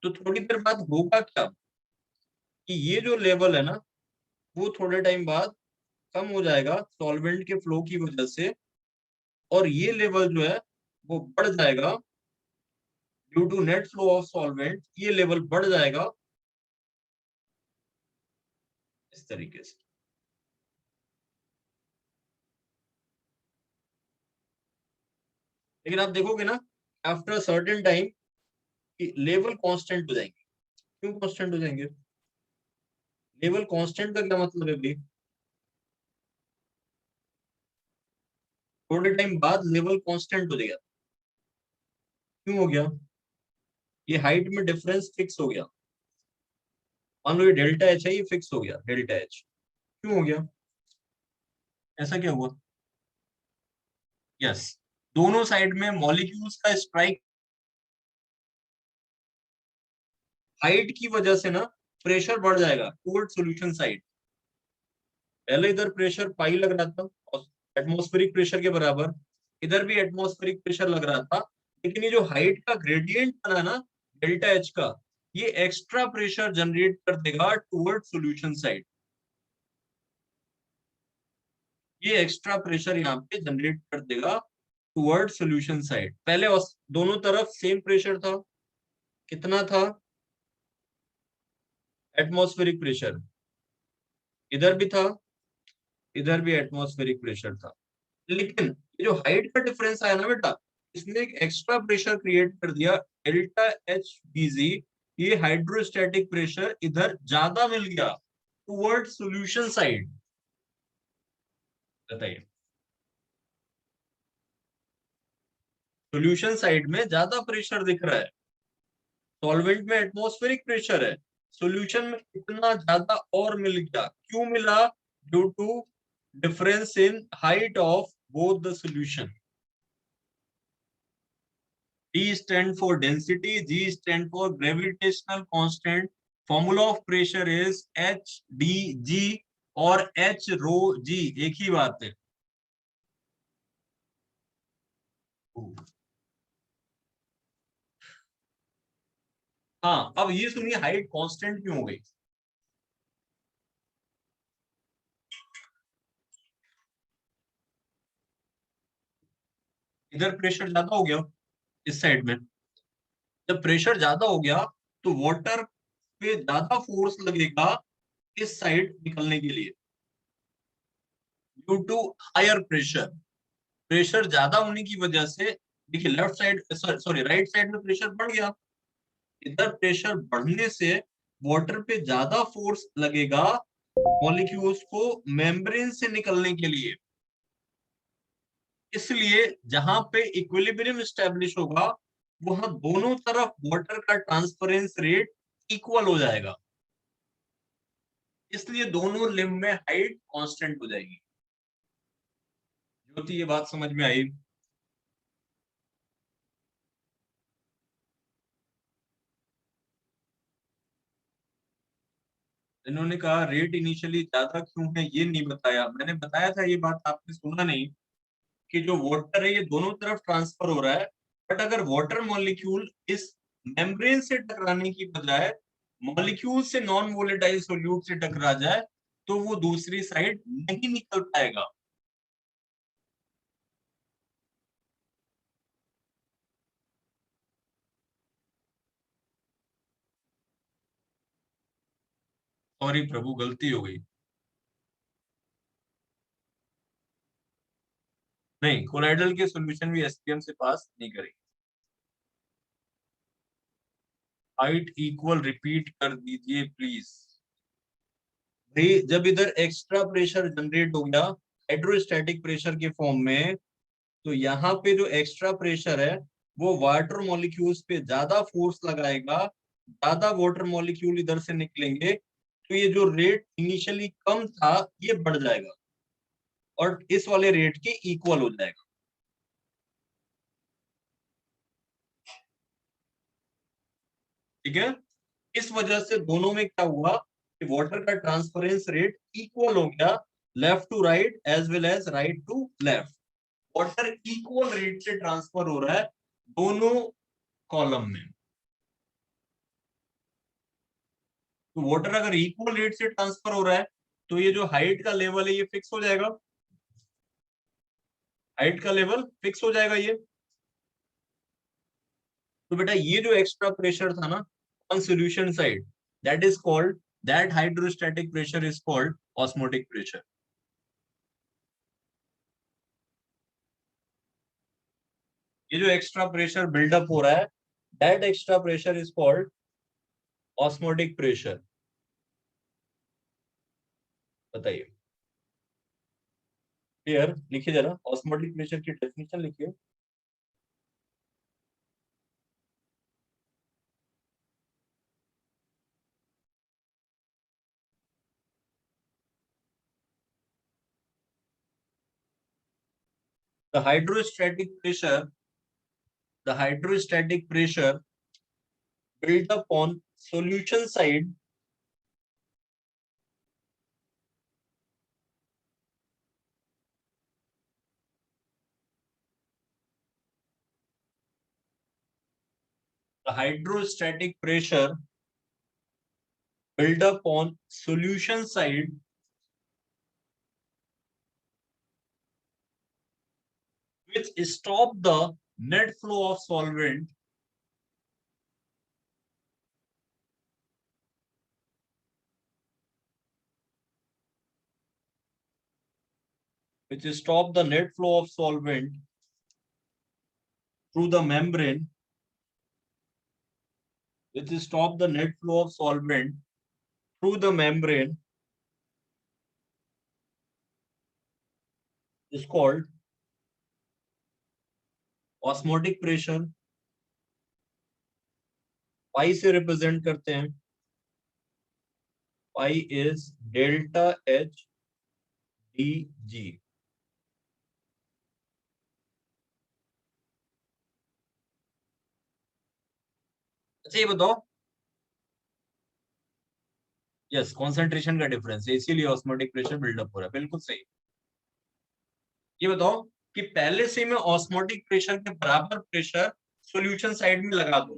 तो थोड़ी देर बाद होगा क्या कि ये जो लेवल है ना, वो थोड़े टाइम बाद कम हो जाएगा सॉल्वेंट के फ्लो की वजह से, और ये लेवल जो है वो बढ़ जाएगा due to net flow of solvent. ये लेवल बढ़ जाएगा इस तरीके से। लेकिन आप देखोगे ना, after certain time level constant हो जाएंगे। क्यों कांस्टेंट हो जाएंगे? लेवल कांस्टेंट का क्या मतलब है भाई? थोड़े टाइम बाद लेवल कांस्टेंट हो जाएगा। क्यों हो गया? ये हाइट में डिफरेंस फिक्स हो गया। मान लो ये डेल्टा एच है, ये फिक्स हो गया डेल्टा एच। क्यों हो गया? ऐसा क्या हुआ? यस, दोनों साइड में मॉलिक्यूल्स का स्ट्राइक हाइट की वजह से ना प्रेशर बढ़ जाएगा टुवर्ड सॉल्यूशन साइड। पहले इधर प्रेशर पाई लग रहा था एटमॉस्फेरिक प्रेशर के बराबर, इधर भी एटमॉस्फेरिक प्रेशर लग रहा था, लेकिन ये जो हाइट का ग्रेडियंट बना ना डेल्टा एच का, ये एक्स्ट्रा प्रेशर जनरेट कर देगा टुवर्ड सॉल्यूशन साइड। ये एक्स्ट्रा प्रेशर यहाँ पे जनरेट कर देगा टुवर्ड सॉल्यूशन साइड। पहले दोनों तरफ सेम प्रेशर था। कितना था? Atmospheric pressure. इधर भी था, इधर भी एटमॉस्फेरिक प्रेशर था। लेकिन ये जो हाइट का डिफरेंस आया ना बेटा, इसने एक एक्स्ट्रा प्रेशर क्रिएट कर दिया डेल्टा एच बीजी। ये हाइड्रोस्टैटिक प्रेशर इधर ज्यादा मिल गया टुवर्ड सॉल्यूशन साइड। बताइए। सॉल्यूशन साइड में ज्यादा प्रेशर दिख रहा है। सॉल्वेंट में एटमॉस्फेरिक प्रेशर है, सॉल्यूशन में इतना ज्यादा और मिल गया। क्यों मिला? Due to difference in height of both the solution. D stand for density, G stand for gravitational constant. Formula of pressure is H D G और H rho G एक ही बात है। हाँ, अब ये सुनिए हाइट कांस्टेंट क्यों हो गई? इधर प्रेशर ज्यादा हो गया इस साइड में। जब प्रेशर ज्यादा हो गया तो वाटर पे ज्यादा फोर्स लगेगा इस साइड निकलने के लिए, due to higher pressure. Pressure ज्यादा होने की वजह से देखिए left side sorry right side में प्रेशर बढ़ गया। इधर प्रेशर बढ़ने से वाटर पे ज्यादा फोर्स लगेगा मॉलिक्यूल्स को मेम्ब्रेन से निकलने के लिए। इसलिए जहां पे इक्विलिब्रियम स्टैब्लिश होगा वहां दोनों तरफ वाटर का ट्रांसफरेंस रेट इक्वल हो जाएगा। इसलिए दोनों लिम्ब में हाइट कांस्टेंट हो जाएगी। ज्योति, ये बात समझ में आई? इन्होंने कहा रेट इनिशियली ज्यादा क्यों है ये नहीं बताया। मैंने बताया था, ये बात आपने सुना नहीं कि जो वाटर है ये दोनों तरफ ट्रांसफर हो रहा है। बट अगर वाटर मॉलिक्यूल इस मेम्ब्रेन से टकराने की बजाय मॉलिक्यूल से नॉन वोलेटाइल सोल्यूट से टकरा जाए तो वो दूसरी साइड नहीं निकल पाएगा। सॉरी प्रभु, गलती हो गई। नहीं, कोलाइडल के सॉल्यूशन भी एसपीएम से पास नहीं करेंगे। हाइट इक्वल रिपीट कर दीजिए प्लीज। भाई जब इधर एक्स्ट्रा प्रेशर जनरेट हो गया हाइड्रोस्टैटिक प्रेशर के फॉर्म में, तो यहाँ पे जो एक्स्ट्रा प्रेशर है वो वाटर मॉलिक्यूल्स पे ज्यादा फोर्स लगाएगा, ज्यादा वाटर मॉलिक्यूल इधर से निकलेंगे, तो ये जो रेट इनिशियली कम था ये बढ़ जाएगा और इस वाले रेट के इक्वल हो जाएगा। ठीक है, इस वजह से दोनों में क्या हुआ कि वाटर का ट्रांसफरेंस रेट इक्वल हो गया, left to right as well as right to left. Water equal rate से ट्रांसफर हो रहा है दोनों कॉलम में। तो वाटर अगर इक्वल रेट से ट्रांसफर हो रहा है तो ये जो हाइट का लेवल है ये फिक्स हो जाएगा, हाइट का लेवल फिक्स हो जाएगा ये। तो बेटा ये जो एक्स्ट्रा प्रेशर था ना on solution side, that is called, that hydrostatic pressure is called osmotic pressure. ये जो एक्स्ट्रा प्रेशर बिल्डअप हो रहा है, that extra pressure is called osmotic pressure. बताइए, क्लियर? लिखिए जरा ऑस्मोटिक प्रेशर की डेफिनेशन लिखिए। the hydrostatic pressure the hydrostatic pressure built up on solution side the hydrostatic pressure built up on solution side which stop the net flow of solvent which stop the net flow of solvent through the membrane which stop the net flow of solvent through the membrane is called osmotic pressure। पाई से represent करते हैं, pi is delta H D G. अच्छा ये बताओ, yes concentration का difference है इसीलिए osmotic pressure buildup हो रहा है, बिल्कुल सही। ये बताओ कि पहले से मैं ऑस्मोटिक प्रेशर के बराबर प्रेशर सॉल्यूशन साइड में लगा दूं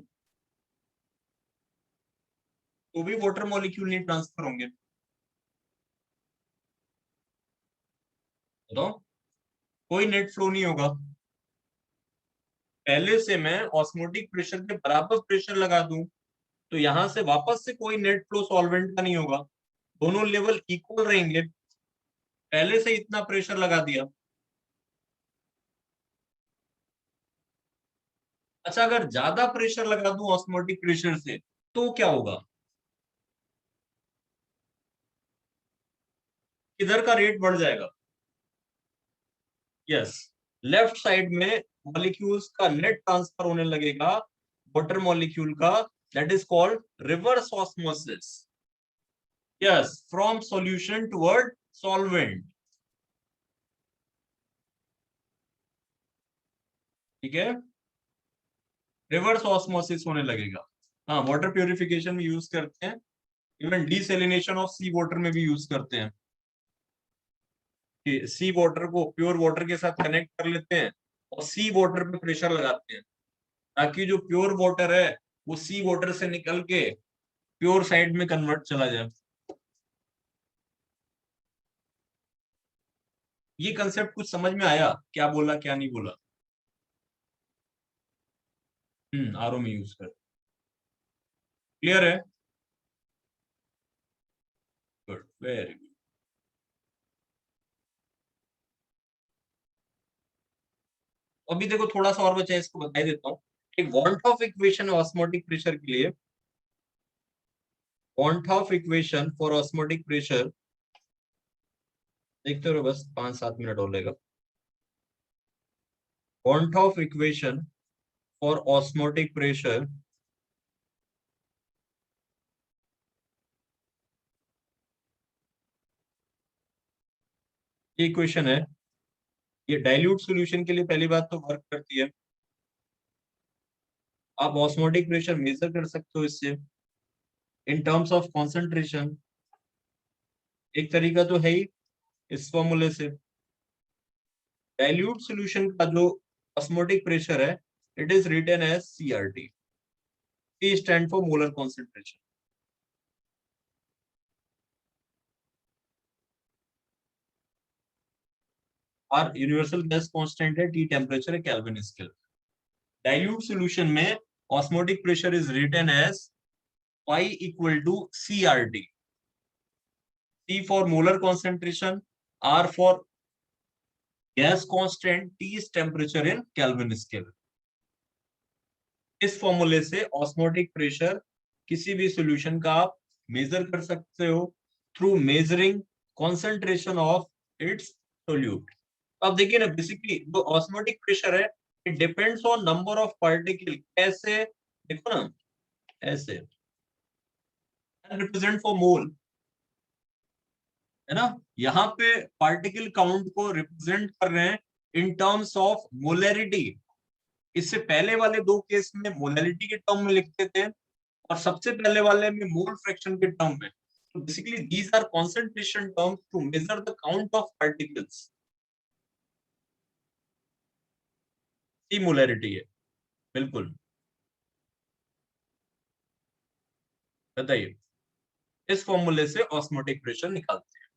तो भी वाटर मॉलिक्यूल नहीं ट्रांसफर होंगे? बताओ, कोई नेट फ्लो नहीं होगा। पहले से मैं ऑस्मोटिक प्रेशर के बराबर प्रेशर लगा दूं तो यहां से वापस से कोई नेट फ्लो सॉल्वेंट का नहीं होगा, दोनों लेवल इक्वल रहेंगे। पहले से इतना प्रेशर लगा दिया। अच्छा अगर ज्यादा प्रेशर लगा दूं ऑस्मोटिक प्रेशर से तो क्या होगा? किधर का रेट बढ़ जाएगा? यस, लेफ्ट साइड में मॉलिक्यूल्स का नेट ट्रांसफर होने लगेगा वाटर मॉलिक्यूल का, that is called reverse osmosis. Yes, from solution toward solvent. ठीक है, रिवर्स ऑस्मोसिस होने लगेगा। हाँ, वाटर प्यूरिफिकेशन में यूज करते हैं, even desalination of sea water में भी यूज करते हैं कि सी वाटर को प्योर वाटर के साथ कनेक्ट कर लेते हैं और सी वाटर पे प्रेशर लगाते हैं ताकि जो प्योर वाटर है वो सी वाटर से निकल के प्योर साइड में कन्वर्ट चला जाए। ये कंसेप्ट कुछ समझ में आया? क्या बोला क्या नहीं बोला? आरओ में यूज कर, क्लियर है? Good, very good. अभी देखो थोड़ा सा और बचा है, इसको बता ही देता हूँ। एक वॉल्टॉफ इक्वेशन है ऑस्मोटिक प्रेशर के लिए, Bonhoff equation for osmotic pressure, देखते रहो बस 5-7 मिनट और लेगा. Bonhoff equation for osmotic pressure. ये इक्वेशन है, ये डाइल्यूट सॉल्यूशन के लिए पहली बात तो वर्क करती है. आप ऑस्मोटिक प्रेशर मेजर कर सकते हो इससे इन टर्म्स ऑफ कॉन्सेंट्रेशन. एक तरीका तो है ही इस फॉर्मूले से. डाइल्यूट सॉल्यूशन का जो ऑस्मोटिक प्रेशर है, it is written as CRT. C stand for molar concentration. और यूनिवर्सल गैस कांस्टेंट है, टी टेम्परेचर है, केल्विन स्केल. डाइल्यूट सॉल्यूशन में osmotic pressure is written as phi equal to CRT. C for molar concentration, R for gas constant, T is temperature in Kelvin scale. इस फॉर्मूले से osmotic pressure किसी भी solution का आप major कर सकते हो through measuring concentration of its solute. अब देखिए ना, बेसिकली जो ऑस्मोटिक प्रेशर है, it depends on number of particle. कैसे देखो ना, ऐसे रिप्रेजेंट फॉर मोल है ना. यहाँ पे पार्टिकल काउंट को रिप्रेजेंट कर रहे हैं इन टर्म्स ऑफ मोलैरिटी. इससे पहले वाले दो केस में मोलैरिटी के टर्म में लिखते थे, और सबसे पहले वाले में मोल फ्रैक्शन के टर्म में. तो basically these are concentration terms to measure the count of particles. C molarity है बिल्कुल. बताइए, इस फॉर्मूले से ऑस्मोटिक प्रेशर निकालते हैं.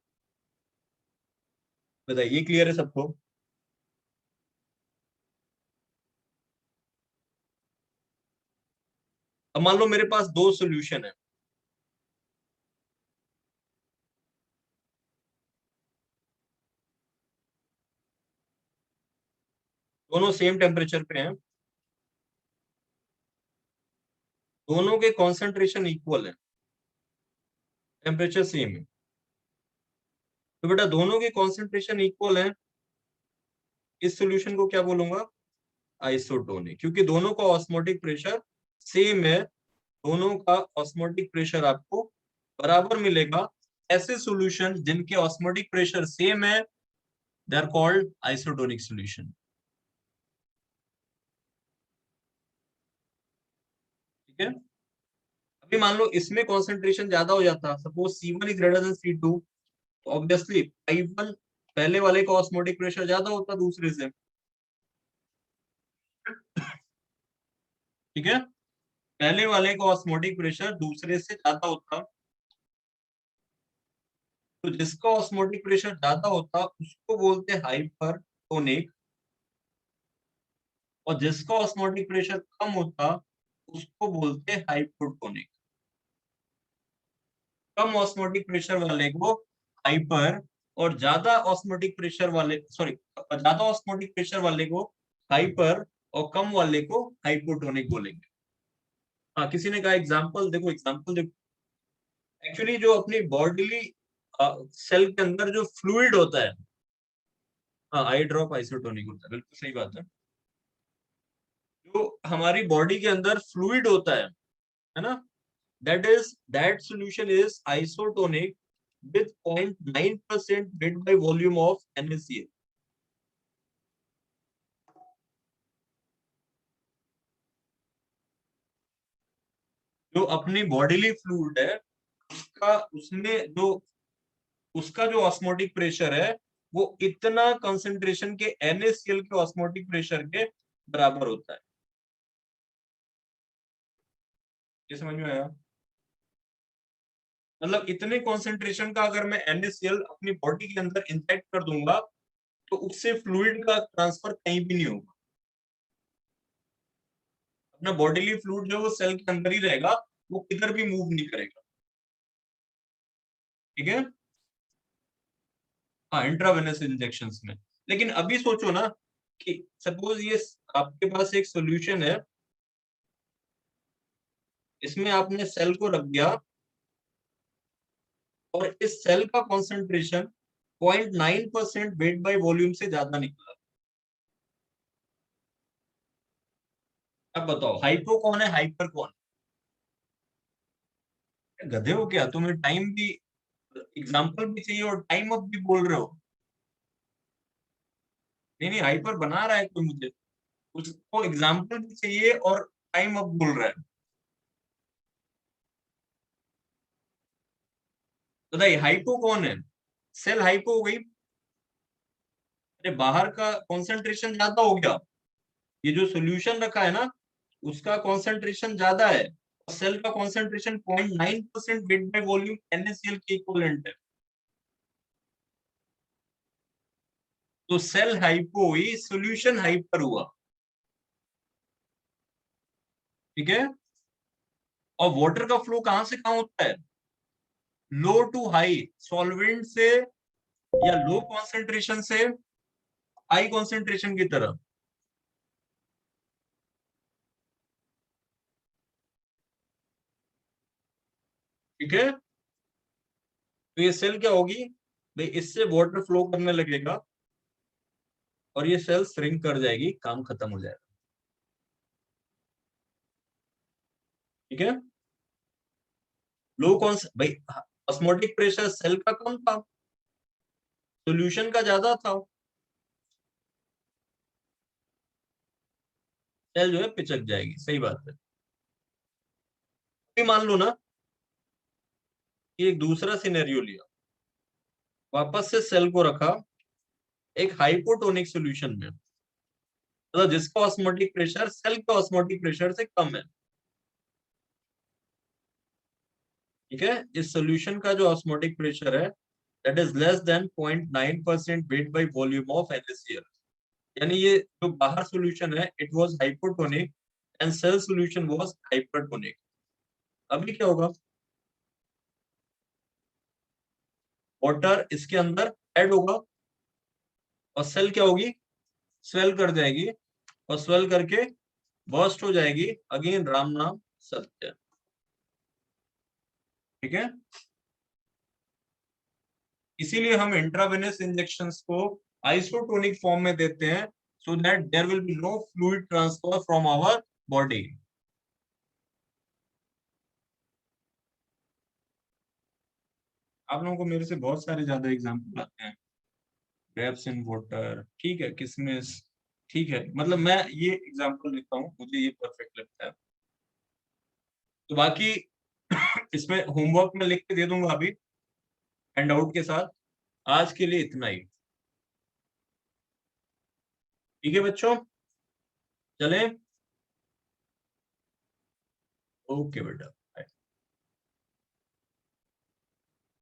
बताइए, क्लियर है सबको? अब मान लो मेरे पास दो सॉल्यूशन है. दोनों सेम टेम्परेचर पे हैं, दोनों के कॉन्सेंट्रेशन इक्वल है, टेम्परेचर सेम है. तो बेटा दोनों के कॉन्सेंट्रेशन इक्वल है, इस सॉल्यूशन को क्या बोलूंगा? आइसोटोनिक. क्योंकि दोनों का ऑस्मोटिक प्रेशर सेम है, दोनों का ऑस्मोटिक प्रेशर आपको बराबर मिलेगा. ऐसे सॉल्यूशन जिनके ऑस्मोटिक प्रेशर सेम है, they are called isotonic solution. ठीक है. अभी मान लो इसमें कॉन्सेंट्रेशन ज्यादा हो जाता, suppose C1 is greater than C2, तो ऑब्वियसली I1 पहले वाले का ऑस्मोटिक प्रेशर ज्यादा होता दूसरे से. ठीक है, पहले वाले का ऑस्मोटिक प्रेशर दूसरे से ज्यादा होता. तो जिसका ऑस्मोटिक प्रेशर ज्यादा होता उसको बोलते हैं हाइपरटोनिक, और जिसका ऑस्मोटिक प्रेशर कम होता उसको बोलते हैं हाइपोटोनिक. कम ऑस्मोटिक प्रेशर वाले को हाइपर, और ज्यादा ऑस्मोटिक प्रेशर वाले, सॉरी, ज्यादा ऑस्मोटिक प्रेशर वाले को हाइपर, और कम वाले को हाइपोटोनिक बोलेंगे. हाँ, किसी ने कहा एग्जांपल देखो, एग्जांपल देखो. एक्चुअली जो अपनी बॉडीली सेल के अंदर जो फ्लूइड होता है, हाँ, आई ड्रॉप आइसोटोनिक होता है, बिल्कुल सही बात है. जो हमारी बॉडी के अंदर फ्लूइड होता है ना, that solution is isotonic with 0.9% weight by volume of NaCl. जो अपनी बॉडीली फ्लूइड है, उसका उसमें जो उसका जो ऑस्मोटिक प्रेशर है, वो इतना कंसंट्रेशन के NaCl के ऑस्मोटिक प्रेशर के बराबर होता है. ये समझ में आया? मतलब इतने कॉन्सेंट्रेशन का अगर मैं NaCl अपनी बॉडी के अंदर इंजेक्ट कर दूंगा, तो उससे फ्लूइड का ट्रांसफर कहीं भी नहीं होगा. अपना बॉडीली फ्लूइड जो वो सेल के अंदर ही रहेगा, वो किधर भी मूव नहीं करेगा. ठीक है. हाँ, इंट्रावेनस इंजेक्शन में. लेकिन अभी सोचो ना कि सपोज ये आपके पास एक सॉल्यूशन है, इसमें आपने सेल को रख दिया, और इस सेल का कॉन्सेंट्रेशन 0.9% वेट बाय वॉल्यूम से ज्यादा निकला। अब बताओ हाइपो कौन है, हाइपर कौन है? गधे हो क्या, तुम्हें टाइम भी एग्जाम्पल भी चाहिए और टाइम अप भी बोल रहे हो? नहीं नहीं, हाइपर बना रहा है कोई मुझे, उसको एग्जाम्पल भी चाहिए और टाइम अप बोल रहा है। बताइए हाइपो कौन है? सेल हाइपो हो गई, अरे बाहर का कंसंट्रेशन ज्यादा हो गया, ये जो सॉल्यूशन रखा है ना उसका कंसंट्रेशन ज्यादा है, सेल का concentration 0.9% weight by volume NaCl के इक्विवेलेंट है, तो सेल हाइपो हुई, सॉल्यूशन हाइपर हुआ। ठीक है, और वाटर का फ्लो कहां से कहां होता है? लो टू हाई, सॉल्वेंट से या लो कॉन्सेंट्रेशन से हाई कॉन्सेंट्रेशन की तरफ। ठीक है, तो ये सेल क्या होगी भाई, इससे वाटर फ्लो करने लगेगा और ये सेल श्रिंक कर जाएगी, काम खत्म हो जाएगा। ठीक है, लो कौन भाई, ऑस्मोटिक प्रेशर सेल का कम था, सॉल्यूशन का ज्यादा था, सेल जो है पिचक जाएगी, सही बात है। अभी मान लो ना कि एक दूसरा सिनेरियो लिया, वापस से सेल को रखा एक हाइपोटोनिक सॉल्यूशन में, मतलब जिसका ऑस्मोटिक प्रेशर सेल के ऑस्मोटिक प्रेशर से कम है। ठीक है, इस सॉल्यूशन का जो ऑस्मोटिक प्रेशर है that is less than 0.9% weight by volume of NaCl, यानी ये जो बाहर सॉल्यूशन है it was hypotonic and cell solution was hypertonic. अभी क्या होगा, वाटर इसके अंदर ऐड होगा और सेल क्या होगी, स्वेल कर जाएगी, और स्वेल करके बर्स्ट हो जाएगी, अगेन राम नाम सत्य। ठीक है, इसीलिए हम इंट्रावेनस इंजेक्शंस को आइसोटोनिक फॉर्म में देते हैं, so that there will be no fluid transfer from our body. आप लोगों को मेरे से बहुत सारे ज्यादा एग्जाम्पल आते हैं, ग्रेप्स इन वाटर, ठीक है, किसमिस, ठीक है, मतलब मैं ये एग्जाम्पल देता हूँ, मुझे ये परफेक्ट लगता है। तो बाकी इसमें होमवर्क में लिख के दे दूंगा अभी हैंड आउट के साथ। आज के लिए इतना ही। ठीक है बच्चों, चलें, ओके बेटा।